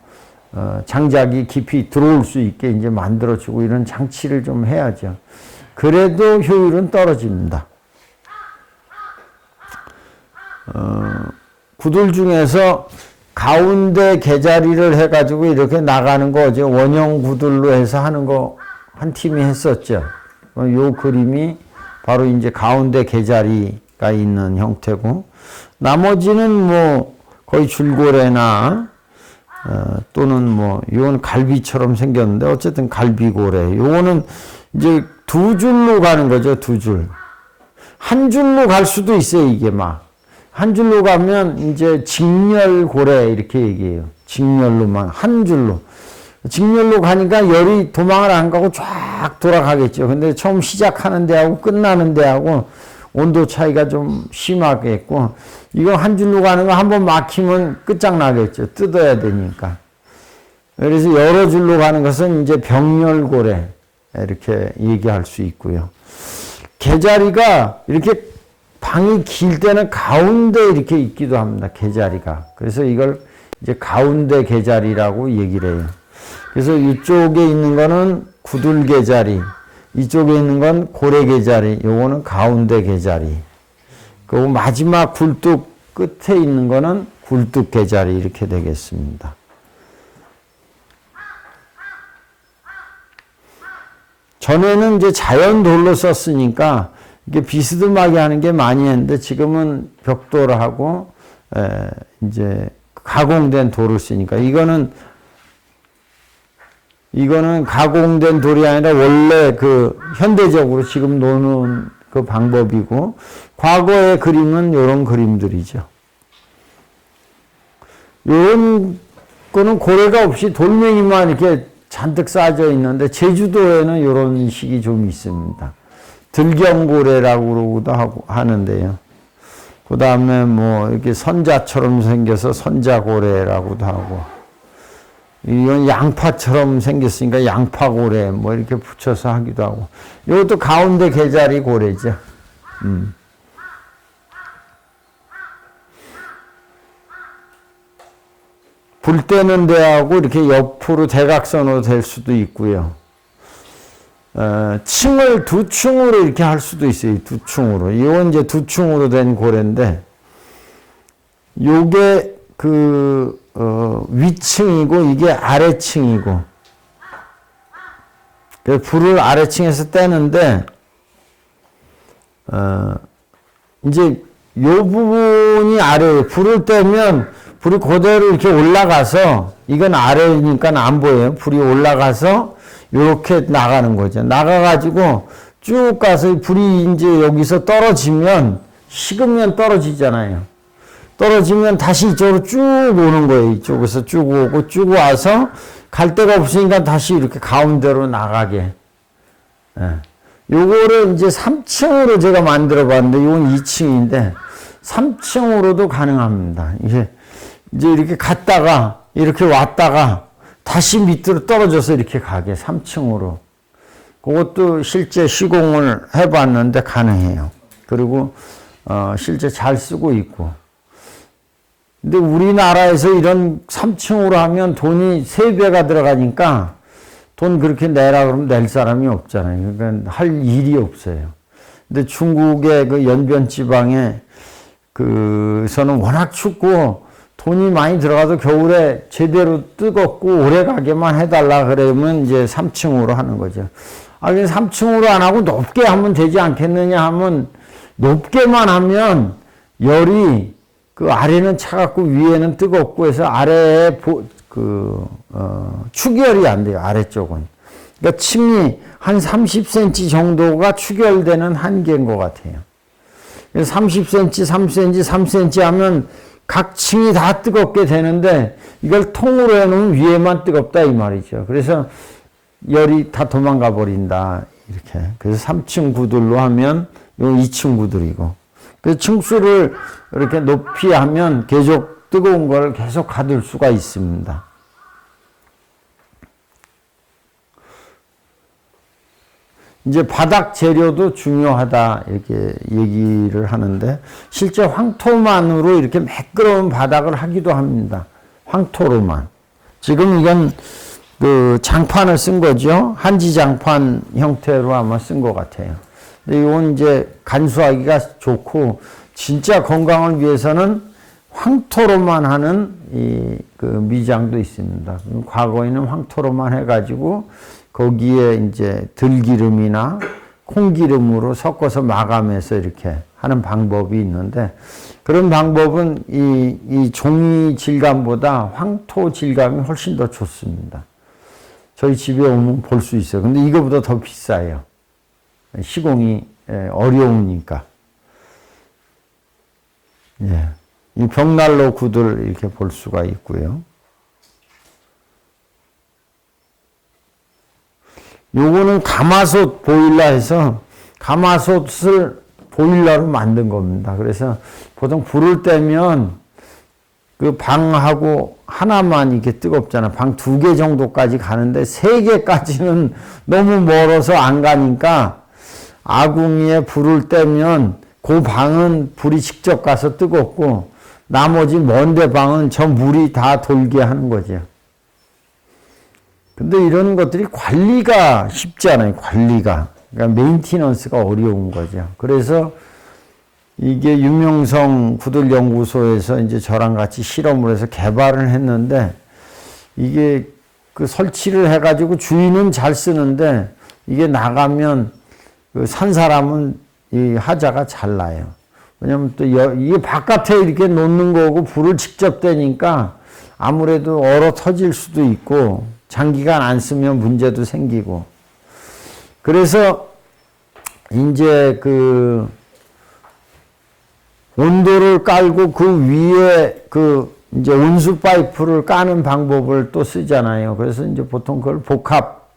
장작이 깊이 들어올 수 있게 이제 만들어주고 이런 장치를 좀 해야죠. 그래도 효율은 떨어집니다. 구들 중에서 가운데 개자리를 해가지고 이렇게 나가는 거 어제 원형 구들로 해서 하는 거 한 팀이 했었죠. 요 그림이 바로 이제 가운데 개자리가 있는 형태고, 나머지는 뭐 거의 줄고래나 또는 뭐 이건 갈비처럼 생겼는데 어쨌든 갈비고래. 요거는 이제 두 줄로 가는 거죠. 두 줄. 한 줄로 갈 수도 있어요. 이게 막 한 줄로 가면 이제 직렬고래 이렇게 얘기해요. 직렬로만 한 줄로. 직렬로 가니까 열이 도망을 안 가고 쫙 돌아가겠죠. 근데 처음 시작하는 데하고 끝나는 데하고 온도 차이가 좀 심하겠고, 이거 한 줄로 가는 거 한번 막히면 끝장나겠죠. 뜯어야 되니까. 그래서 여러 줄로 가는 것은 이제 병렬고래 이렇게 얘기할 수 있고요. 개자리가 이렇게 방이 길 때는 가운데 이렇게 있기도 합니다. 개자리가. 그래서 이걸 이제 가운데 개자리라고 얘기를 해요. 그래서 이쪽에 있는 거는 구들개자리, 이쪽에 있는 건 고래개자리, 요거는 가운데 개자리. 그리고 마지막 굴뚝 끝에 있는 거는 굴뚝개자리 이렇게 되겠습니다. 전에는 이제 자연 돌로 썼으니까 이게 비스듬하게 하는 게 많이 했는데, 지금은 벽돌을 하고 이제 가공된 돌을 쓰니까, 이거는 가공된 돌이 아니라 원래 그 현대적으로 지금 노는 그 방법이고, 과거의 그림은 이런 그림들이죠. 이런 거는 고래가 없이 돌멩이만 이렇게 잔뜩 쌓여져 있는데, 제주도에는 이런 식이 좀 있습니다. 들경고래라고 하는데요. 그 다음에 뭐 이렇게 선자처럼 생겨서 선자고래라고도 하고, 이건 양파처럼 생겼으니까 양파고래 뭐 이렇게 붙여서 하기도 하고, 이것도 가운데 개자리 고래죠. 불 때는 데하고 이렇게 옆으로 대각선으로 될 수도 있고요. 층을 두 층으로 이렇게 할 수도 있어요. 두 층으로. 이건 이제 두 층으로 된 고래인데, 요게 위층이고 이게 아래층이고, 불을 아래층에서 떼는데, 이제 요 부분이 아래예요. 불을 떼면 불이 그대로 이렇게 올라가서, 이건 아래니까 안 보여요. 불이 올라가서 이렇게 나가는 거죠. 나가가지고 쭉 가서 불이 이제 여기서 떨어지면, 식으면 떨어지잖아요. 떨어지면 다시 이쪽으로 쭉 오는 거예요. 이쪽에서 쭉 오고 쭉 와서 갈 데가 없으니까 다시 이렇게 가운데로 나가게. 요거를 이제 3층으로 제가 만들어 봤는데, 이건 2층인데 3층으로도 가능합니다. 이제 이렇게 갔다가 이렇게 왔다가 다시 밑으로 떨어져서 이렇게 가게, 3층으로. 그것도 실제 시공을 해봤는데 가능해요. 그리고 실제 잘 쓰고 있고. 근데 우리나라에서 이런 3층으로 하면 돈이 3배가 들어가니까 돈 그렇게 내라 그러면 낼 사람이 없잖아요. 그러니까 할 일이 없어요. 근데 중국의 그 연변 지방에 서는 워낙 춥고 돈이 많이 들어가도 겨울에 제대로 뜨겁고 오래 가게만 해달라 그러면 이제 3층으로 하는 거죠. 근데 3층으로 안 하고 높게 하면 되지 않겠느냐 하면, 높게만 하면 열이 그 아래는 차갑고 위에는 뜨겁고 해서 아래에 축열이 안 돼요. 아래쪽은. 그러니까 층이 한 30cm 정도가 축열되는 한계인 것 같아요. 30cm, 3cm, 3cm 하면 각 층이 다 뜨겁게 되는데, 이걸 통으로 해놓으면 위에만 뜨겁다 이 말이죠. 그래서 열이 다 도망가 버린다 이렇게. 그래서 3층 구들로 하면 요 2층 구들이고, 그 층수를 이렇게 높이 하면 계속 뜨거운 걸 계속 가둘 수가 있습니다. 이제 바닥 재료도 중요하다 이렇게 얘기를 하는데, 실제 황토만으로 이렇게 매끄러운 바닥을 하기도 합니다. 황토로만. 지금 이건 그 장판을 쓴 거죠. 한지 장판 형태로 아마 쓴 것 같아요. 근데 이건 이제 간수하기가 좋고, 진짜 건강을 위해서는 황토로만 하는 그 미장도 있습니다. 과거에는 황토로만 해가지고 거기에 이제 들기름이나 콩기름으로 섞어서 마감해서 이렇게 하는 방법이 있는데, 그런 방법은 이 종이 질감보다 황토 질감이 훨씬 더 좋습니다. 저희 집에 오면 볼 수 있어요. 근데 이거보다 더 비싸요. 시공이 어려우니까. 예. 이 벽난로 구들 이렇게 볼 수가 있고요. 요거는 가마솥 보일러 해서 가마솥을 보일러로 만든 겁니다. 그래서 보통 불을 떼면 그 방하고 하나만 이렇게 뜨겁잖아. 방 2개 정도까지 가는데 3개까지는 너무 멀어서 안 가니까 아궁이에 불을 떼면 그 방은 불이 직접 가서 뜨겁고 나머지 먼데 방은 저 물이 다 돌게 하는 거죠. 근데 이런 것들이 관리가 쉽지 않아요. 관리가. 그러니까 메인티넌스가 어려운 거죠. 그래서 이게 유명성 구들연구소에서 이제 저랑 같이 실험을 해서 개발을 했는데, 이게 그 설치를 해가지고 주인은 잘 쓰는데 이게 나가면 그 산 사람은 이 하자가 잘 나요. 왜냐면 또 이게 바깥에 이렇게 놓는 거고 불을 직접 떼니까 아무래도 얼어 터질 수도 있고 장기간 안 쓰면 문제도 생기고. 그래서 이제 그 온도를 깔고 그 위에 그 이제 온수 파이프를 까는 방법을 또 쓰잖아요. 그래서 이제 보통 그걸 복합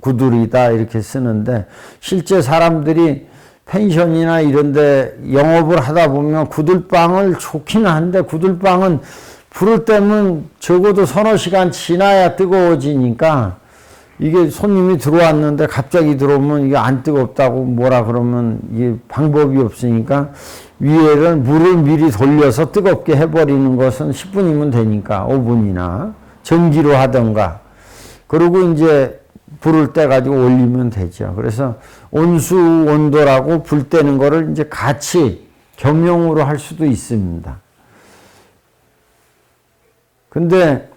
구들이다 이렇게 쓰는데, 실제 사람들이 펜션이나 이런 데 영업을 하다 보면 구들방을 좋기는 한데, 구들방은 불을 떼면 적어도 서너 시간 지나야 뜨거워지니까, 이게 손님이 들어왔는데 갑자기 들어오면 이게 안 뜨겁다고 뭐라 그러면 이게 방법이 없으니까 위에를 물을 미리 돌려서 뜨겁게 해버리는 것은 10분이면 되니까 5분이나 전기로 하던가, 그리고 이제 불을 떼가지고 올리면 되죠. 그래서 온수 온도라고 불 떼는 거를 이제 같이 겸용으로 할 수도 있습니다. 근데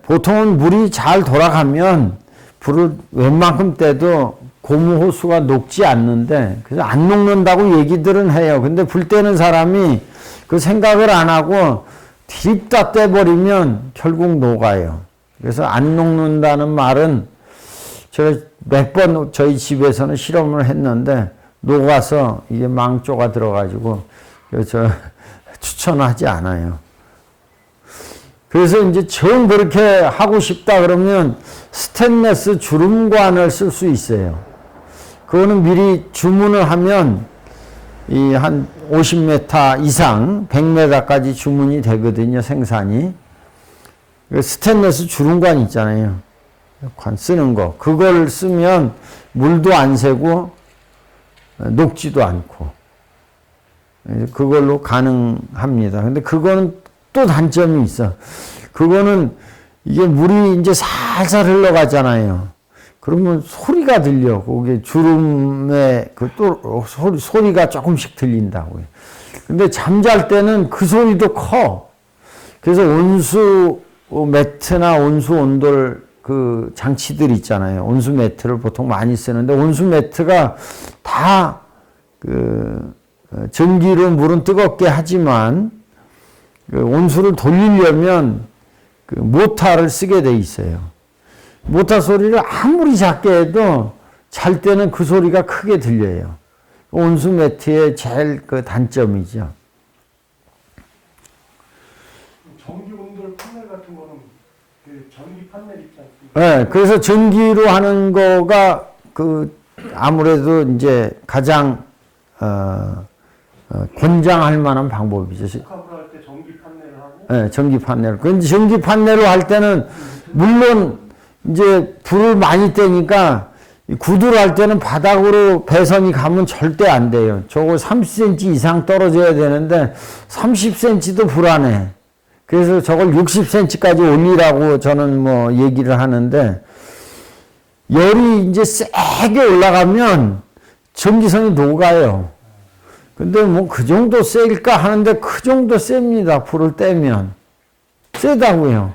보통은 물이 잘 돌아가면 불을 웬만큼 떼도 고무 호수가 녹지 않는데, 그래서 안 녹는다고 얘기들은 해요. 근데 불 떼는 사람이 그 생각을 안 하고 드립다 떼버리면 결국 녹아요. 그래서 안 녹는다는 말은 제가 몇 번 저희 집에서는 실험을 했는데 녹아서 이게 망조가 들어가지고 저 추천하지 않아요. 그래서 이제 정 그렇게 하고 싶다 그러면 스테인리스 주름관을 쓸 수 있어요. 그거는 미리 주문을 하면 이 한 50m 이상 100m까지 주문이 되거든요, 생산이. 스테인리스 주름관 있잖아요. 관 쓰는 거. 그걸 쓰면 물도 안 새고 녹지도 않고 그걸로 가능합니다. 근데 그거는 또 단점이 있어. 그거는 이게 물이 이제 살살 흘러가잖아요. 그러면 소리가 들려. 그게 주름에 그 또 소리가 조금씩 들린다고요. 근데 잠잘 때는 그 소리도 커. 그래서 온수 매트나 온수 온돌 그 장치들 있잖아요. 온수 매트를 보통 많이 쓰는데, 온수 매트가 다 그 전기로 물은 뜨겁게 하지만 그 온수를 돌리려면 그 모터를 쓰게 돼 있어요. 모터 소리를 아무리 작게 해도 잘 때는 그 소리가 크게 들려요. 온수 매트의 제일 그 단점이죠. 전기 온돌 판넬 같은 거는 그 전기 판넬 있지 않습니까? 네, 그래서 전기로 하는 거가 그 아무래도 이제 가장 권장할 만한 방법이죠. 복합을 할 때 전기 판넬을 하고. 네, 전기 판넬. 근데 전기 판넬로 할 때는 물론 이제 불을 많이 떼니까 구두를 할 때는 바닥으로 배선이 가면 절대 안 돼요. 저거 30cm 이상 떨어져야 되는데 30cm도 불안해. 그래서 저걸 60cm까지 올리라고 저는 뭐 얘기를 하는데, 열이 이제 세게 올라가면 전기선이 녹아요. 근데 뭐 그 정도 셀까 하는데 그 정도 셉니다. 불을 떼면. 세다고요.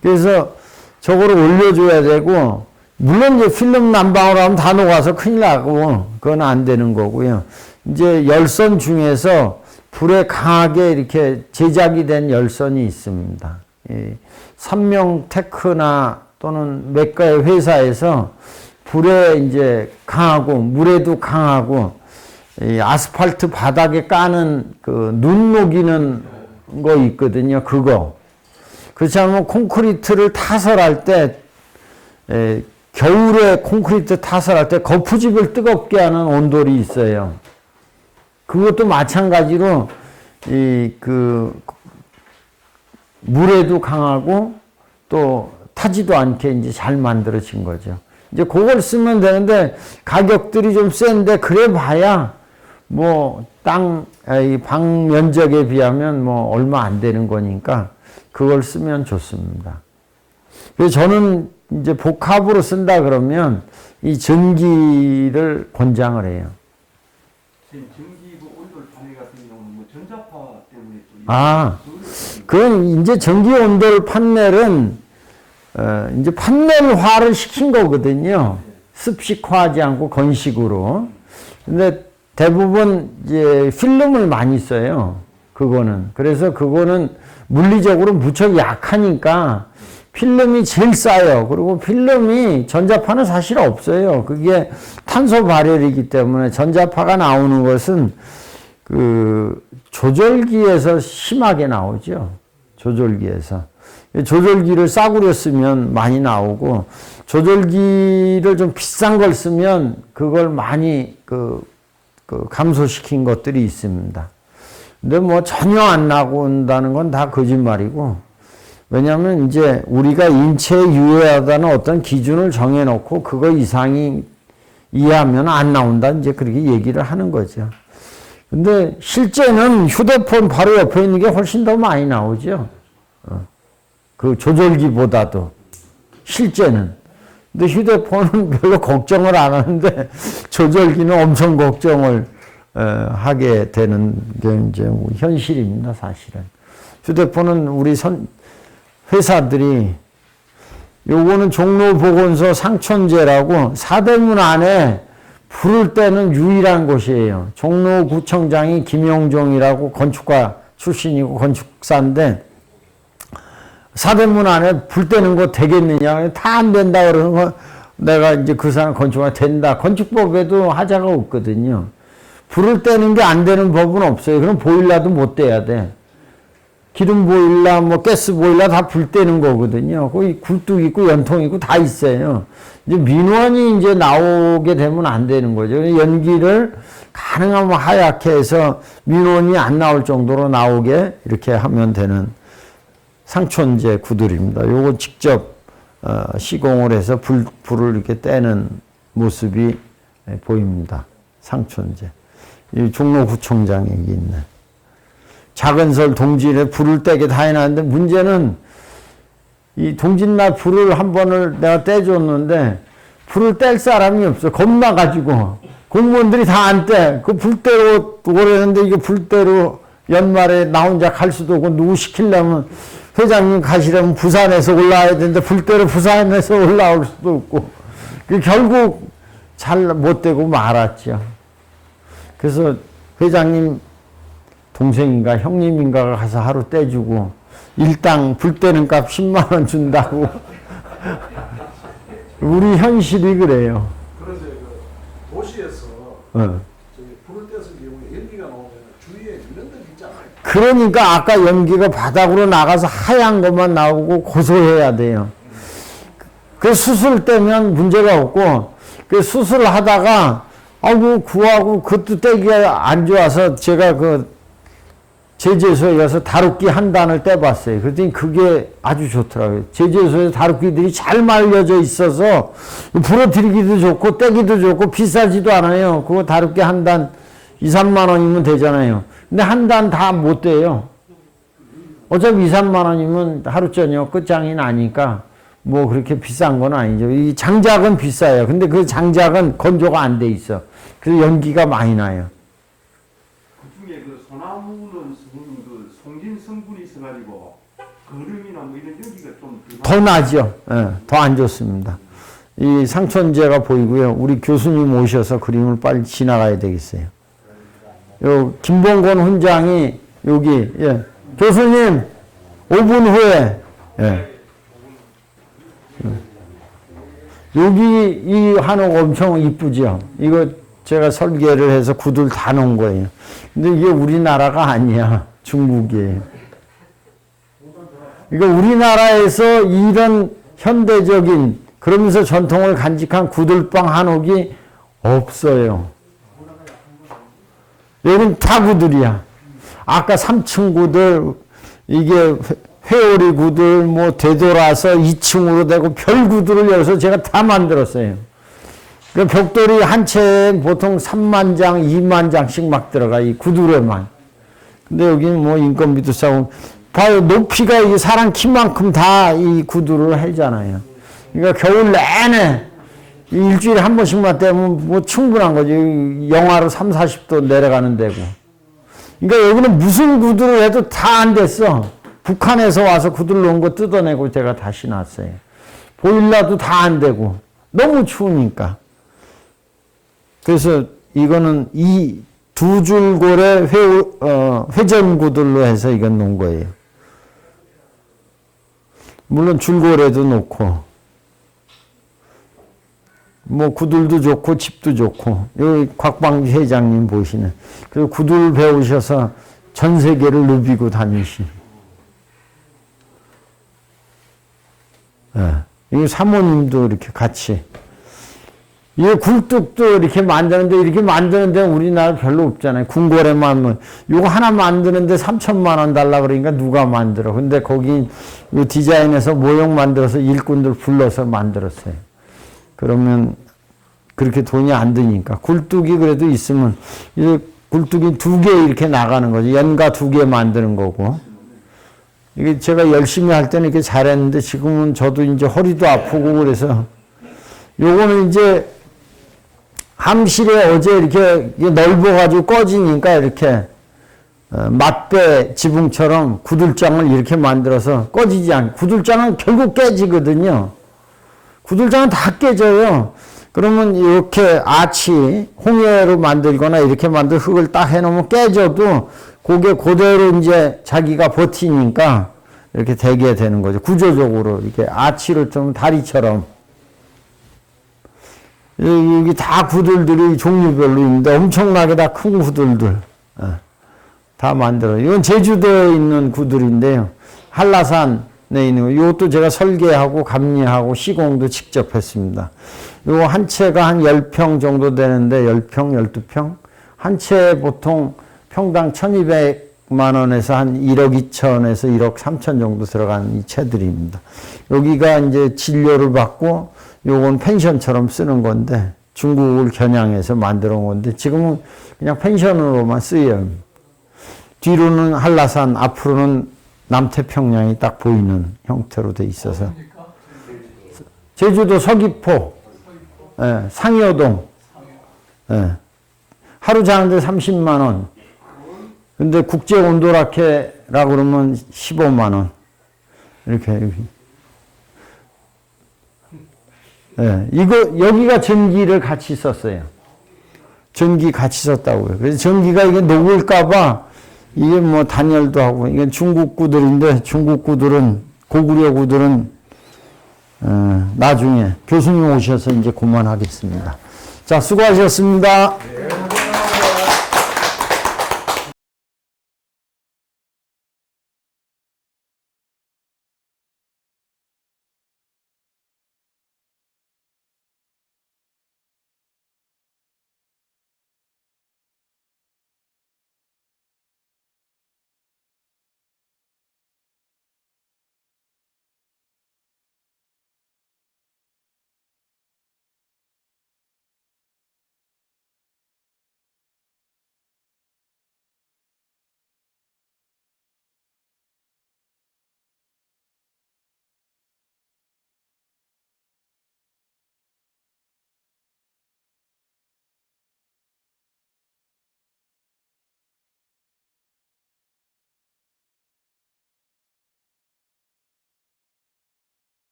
그래서 저거를 올려줘야 되고, 물론 이제 필름 난방으로 하면 다 녹아서 큰일 나고 그건 안 되는 거고요. 이제 열선 중에서 불에 강하게 이렇게 제작이 된 열선이 있습니다. 삼명테크나 또는 몇 가지 회사에서 불에 이제 강하고 물에도 강하고 이 아스팔트 바닥에 까는 그 눈 녹이는 거 있거든요. 그거. 그렇지 않으면 콘크리트를 타설할 때 겨울에 콘크리트 타설할 때 거푸집을 뜨겁게 하는 온돌이 있어요. 그것도 마찬가지로 물에도 강하고 또 타지도 않게 이제 잘 만들어진 거죠. 이제 그걸 쓰면 되는데 가격들이 좀 센데 그래 봐야 뭐 방 면적에 비하면 뭐 얼마 안 되는 거니까 그걸 쓰면 좋습니다. 그래서 저는 이제 복합으로 쓴다 그러면 이 전기를 권장을 해요. 전기 그 온돌 판넬 같은 경우는 뭐 전자파 때문에 또 그건 이제 전기 온돌 판넬은 이제 판넬화를 시킨 거거든요. 습식화하지 않고 건식으로. 근데 대부분 이제 필름을 많이 써요. 그거는. 그래서 그거는 물리적으로 무척 약하니까 필름이 제일 싸요. 그리고 필름이 전자파는 사실 없어요. 그게 탄소 발열이기 때문에 전자파가 나오는 것은 그 조절기에서 심하게 나오죠. 조절기에서. 조절기를 싸구려 쓰면 많이 나오고 조절기를 좀 비싼 걸 쓰면 그걸 많이 감소시킨 것들이 있습니다. 근데 뭐 전혀 안 나온다는 건 다 거짓말이고 왜냐하면 이제 우리가 인체에 유해하다는 어떤 기준을 정해놓고 그거 이상이 이해하면 안 나온다 이제 그렇게 얘기를 하는 거죠. 근데 실제는 휴대폰 바로 옆에 있는 게 훨씬 더 많이 나오죠. 그 조절기보다도 실제는. 근데 휴대폰은 별로 걱정을 안 하는데 조절기는 엄청 걱정을 하게 되는 게 이제 현실입니다, 사실은. 휴대폰은 우리 회사들이 요거는 종로보건소 상촌제라고 사대문 안에 불을 때는 유일한 곳이에요. 종로구청장이 김용종이라고 건축가 출신이고 건축사인데 사대문 안에 불 때는 거 되겠느냐. 다 안 된다 그러는 거 내가 이제 그 사람 건축가 된다. 건축법에도 하자가 없거든요. 불을 떼는 게 안 되는 법은 없어요. 그럼 보일러도 못 떼야 돼. 기름 보일러, 뭐 가스 보일러 다 불 떼는 거거든요. 거기 굴뚝 있고 연통 있고 다 있어요. 이제 민원이 이제 나오게 되면 안 되는 거죠. 연기를 가능하면 하얗게 해서 민원이 안 나올 정도로 나오게 이렇게 하면 되는 상촌제 구들입니다. 요거 직접 시공을 해서 불을 이렇게 떼는 모습이 보입니다. 상촌제. 이 종로구청장에 있네. 작은설 동진에 불을 떼게 다 해놨는데 문제는 이 동진날 불을 한 번을 내가 떼줬는데 불을 뗄 사람이 없어. 겁나가지고 공무원들이 다 안 떼. 그 불대로 오래는데 이게 불대로 연말에 나 혼자 갈 수도 없고 누구 시키려면 회장님 가시려면 부산에서 올라와야 되는데 불대로 부산에서 올라올 수도 없고 결국 잘 못 되고 말았죠. 그래서 회장님 동생인가 형님인가가 가서 하루 떼주고 일당 불 떼는 값 10만 원 준다고. 우리 현실이 그래요. 그래서 그 도시에서 저기 불을 떼서 경우에 연기가 나오면 주위에 민원들이 있잖아요. 그러니까 아까 연기가 바닥으로 나가서 하얀 것만 나오고 고소해야 돼요. 그 수술 떼면 문제가 없고 그 수술을 하다가 아이고 구하고 그것도 떼기가 안 좋아서 제가 그 제재소에 가서 다루기 한 단을 떼봤어요. 그랬더니 그게 아주 좋더라고요. 제재소에 다루기들이 잘 말려져 있어서 부러뜨리기도 좋고 떼기도 좋고 비싸지도 않아요. 그거 다루기 한 단 2, 3만 원이면 되잖아요. 근데 한 단 다 못 떼요. 어차피 2, 3만 원이면 하루 저녁 끝장이 나니까 뭐 그렇게 비싼 건 아니죠. 이 장작은 비싸요. 근데 그 장작은 건조가 안 돼 있어. 그래서 연기가 많이 나요. 그 중에 그 소나무는 그 송진 성분이 있어가지고 거름이나 뭐 이런 연기가 좀 더 나죠. 예, 더 안 좋습니다. 이 상천제가 보이고요. 우리 교수님 오셔서 그림을 빨리 지나가야 되겠어요. 요 김봉건 훈장이 여기 예. 교수님 5분 후에 예. 여기 이 한옥 엄청 이쁘죠. 이거 제가 설계를 해서 구두를 다 놓은 거예요. 근데 이게 우리나라가 아니야. 중국이에요. 그러니까 우리나라에서 이런 현대적인 그러면서 전통을 간직한 구들방 한옥이 없어요. 여긴 다 구들이야. 아까 3층 구들, 이게 회오리 구들, 뭐 되돌아서 2층으로 되고 별 구들을 여기서 제가 다 만들었어요. 그 벽돌이 한 채에 보통 3만 장, 2만 장씩 막 들어가, 이 구들에만. 근데 여기는 뭐 인건비도 싸고, 봐요. 높이가 이 사람 키만큼 다 이 구두를 하잖아요. 그러니까 겨울 내내 일주일에 한 번씩만 떼면 뭐 충분한 거지. 영하로 3, 40도 내려가는 데고. 그러니까 여기는 무슨 구두를 해도 다 안 됐어. 북한에서 와서 구두를 놓은 거 뜯어내고 제가 다시 놨어요. 보일러도 다 안 되고. 너무 추우니까. 그래서 이거는 이 두 줄골의 회전 구들로 해서 이건 놓은 거예요. 물론 줄골에도 놓고, 뭐 구들도 좋고 집도 좋고, 여기 곽방지 회장님 보시는. 그리고 구들 배우셔서 전 세계를 누비고 다니시는. 예. 이 사모님도 이렇게 같이. 이 굴뚝도 이렇게 만드는데, 이렇게 만드는 데는 우리나라 별로 없잖아요. 궁궐에만, 뭐, 요거 하나 만드는데 3천만 원 달라 그러니까 누가 만들어. 근데 거기 요 디자인해서 모형 만들어서 일꾼들 불러서 만들었어요. 그러면 그렇게 돈이 안 드니까. 굴뚝이 그래도 있으면, 이 굴뚝이 2개 이렇게 나가는 거죠. 연가 2개 만드는 거고. 이게 제가 열심히 할 때는 이렇게 잘했는데 지금은 저도 이제 허리도 아프고 그래서 요거는 이제 함실에 어제 이렇게 넓어가지고 꺼지니까 이렇게 맞배 지붕처럼 구들장을 이렇게 만들어서 꺼지지 않고, 구들장은 결국 깨지거든요. 구들장은 다 깨져요. 그러면 이렇게 아치 홍해로 만들거나 이렇게 만들 흙을 딱 해놓으면 깨져도 그게 그대로 이제 자기가 버티니까 이렇게 되게 되는 거죠. 구조적으로 이렇게 아치를 좀 다리처럼. 여기 다 구들들이 종류별로 있는데 엄청나게 다 큰 구들들 다 만들어요. 이건 제주도에 있는 구들인데요. 한라산에 있는 거. 이것도 제가 설계하고 감리하고 시공도 직접 했습니다. 이거 한 채가 한 10평 정도 되는데 10평, 12평? 한 채 보통 평당 1200만 원에서 한 1억 2천에서 1억 3천 정도 들어가는 이 채들입니다. 여기가 이제 진료를 받고 요건 펜션처럼 쓰는 건데 중국을 겨냥해서 만들어 온 건데 지금은 그냥 펜션으로만 쓰여요. 뒤로는 한라산, 앞으로는 남태평양이 딱 보이는 형태로 돼 있어서. 제주도 서귀포, 예, 상여동, 예, 하루 자는데 30만 원. 근데 국제 온도라케라고 그러면 15만 원. 이렇게. 예, 여기가 전기를 같이 썼어요. 전기 같이 썼다고요. 그래서 전기가 이게 녹을까봐 이게 뭐 단열도 하고, 이게 중국 구들인데 중국 구들은, 고구려 구들은, 나중에 교수님 오셔서 이제 그만하겠습니다. 자, 수고하셨습니다.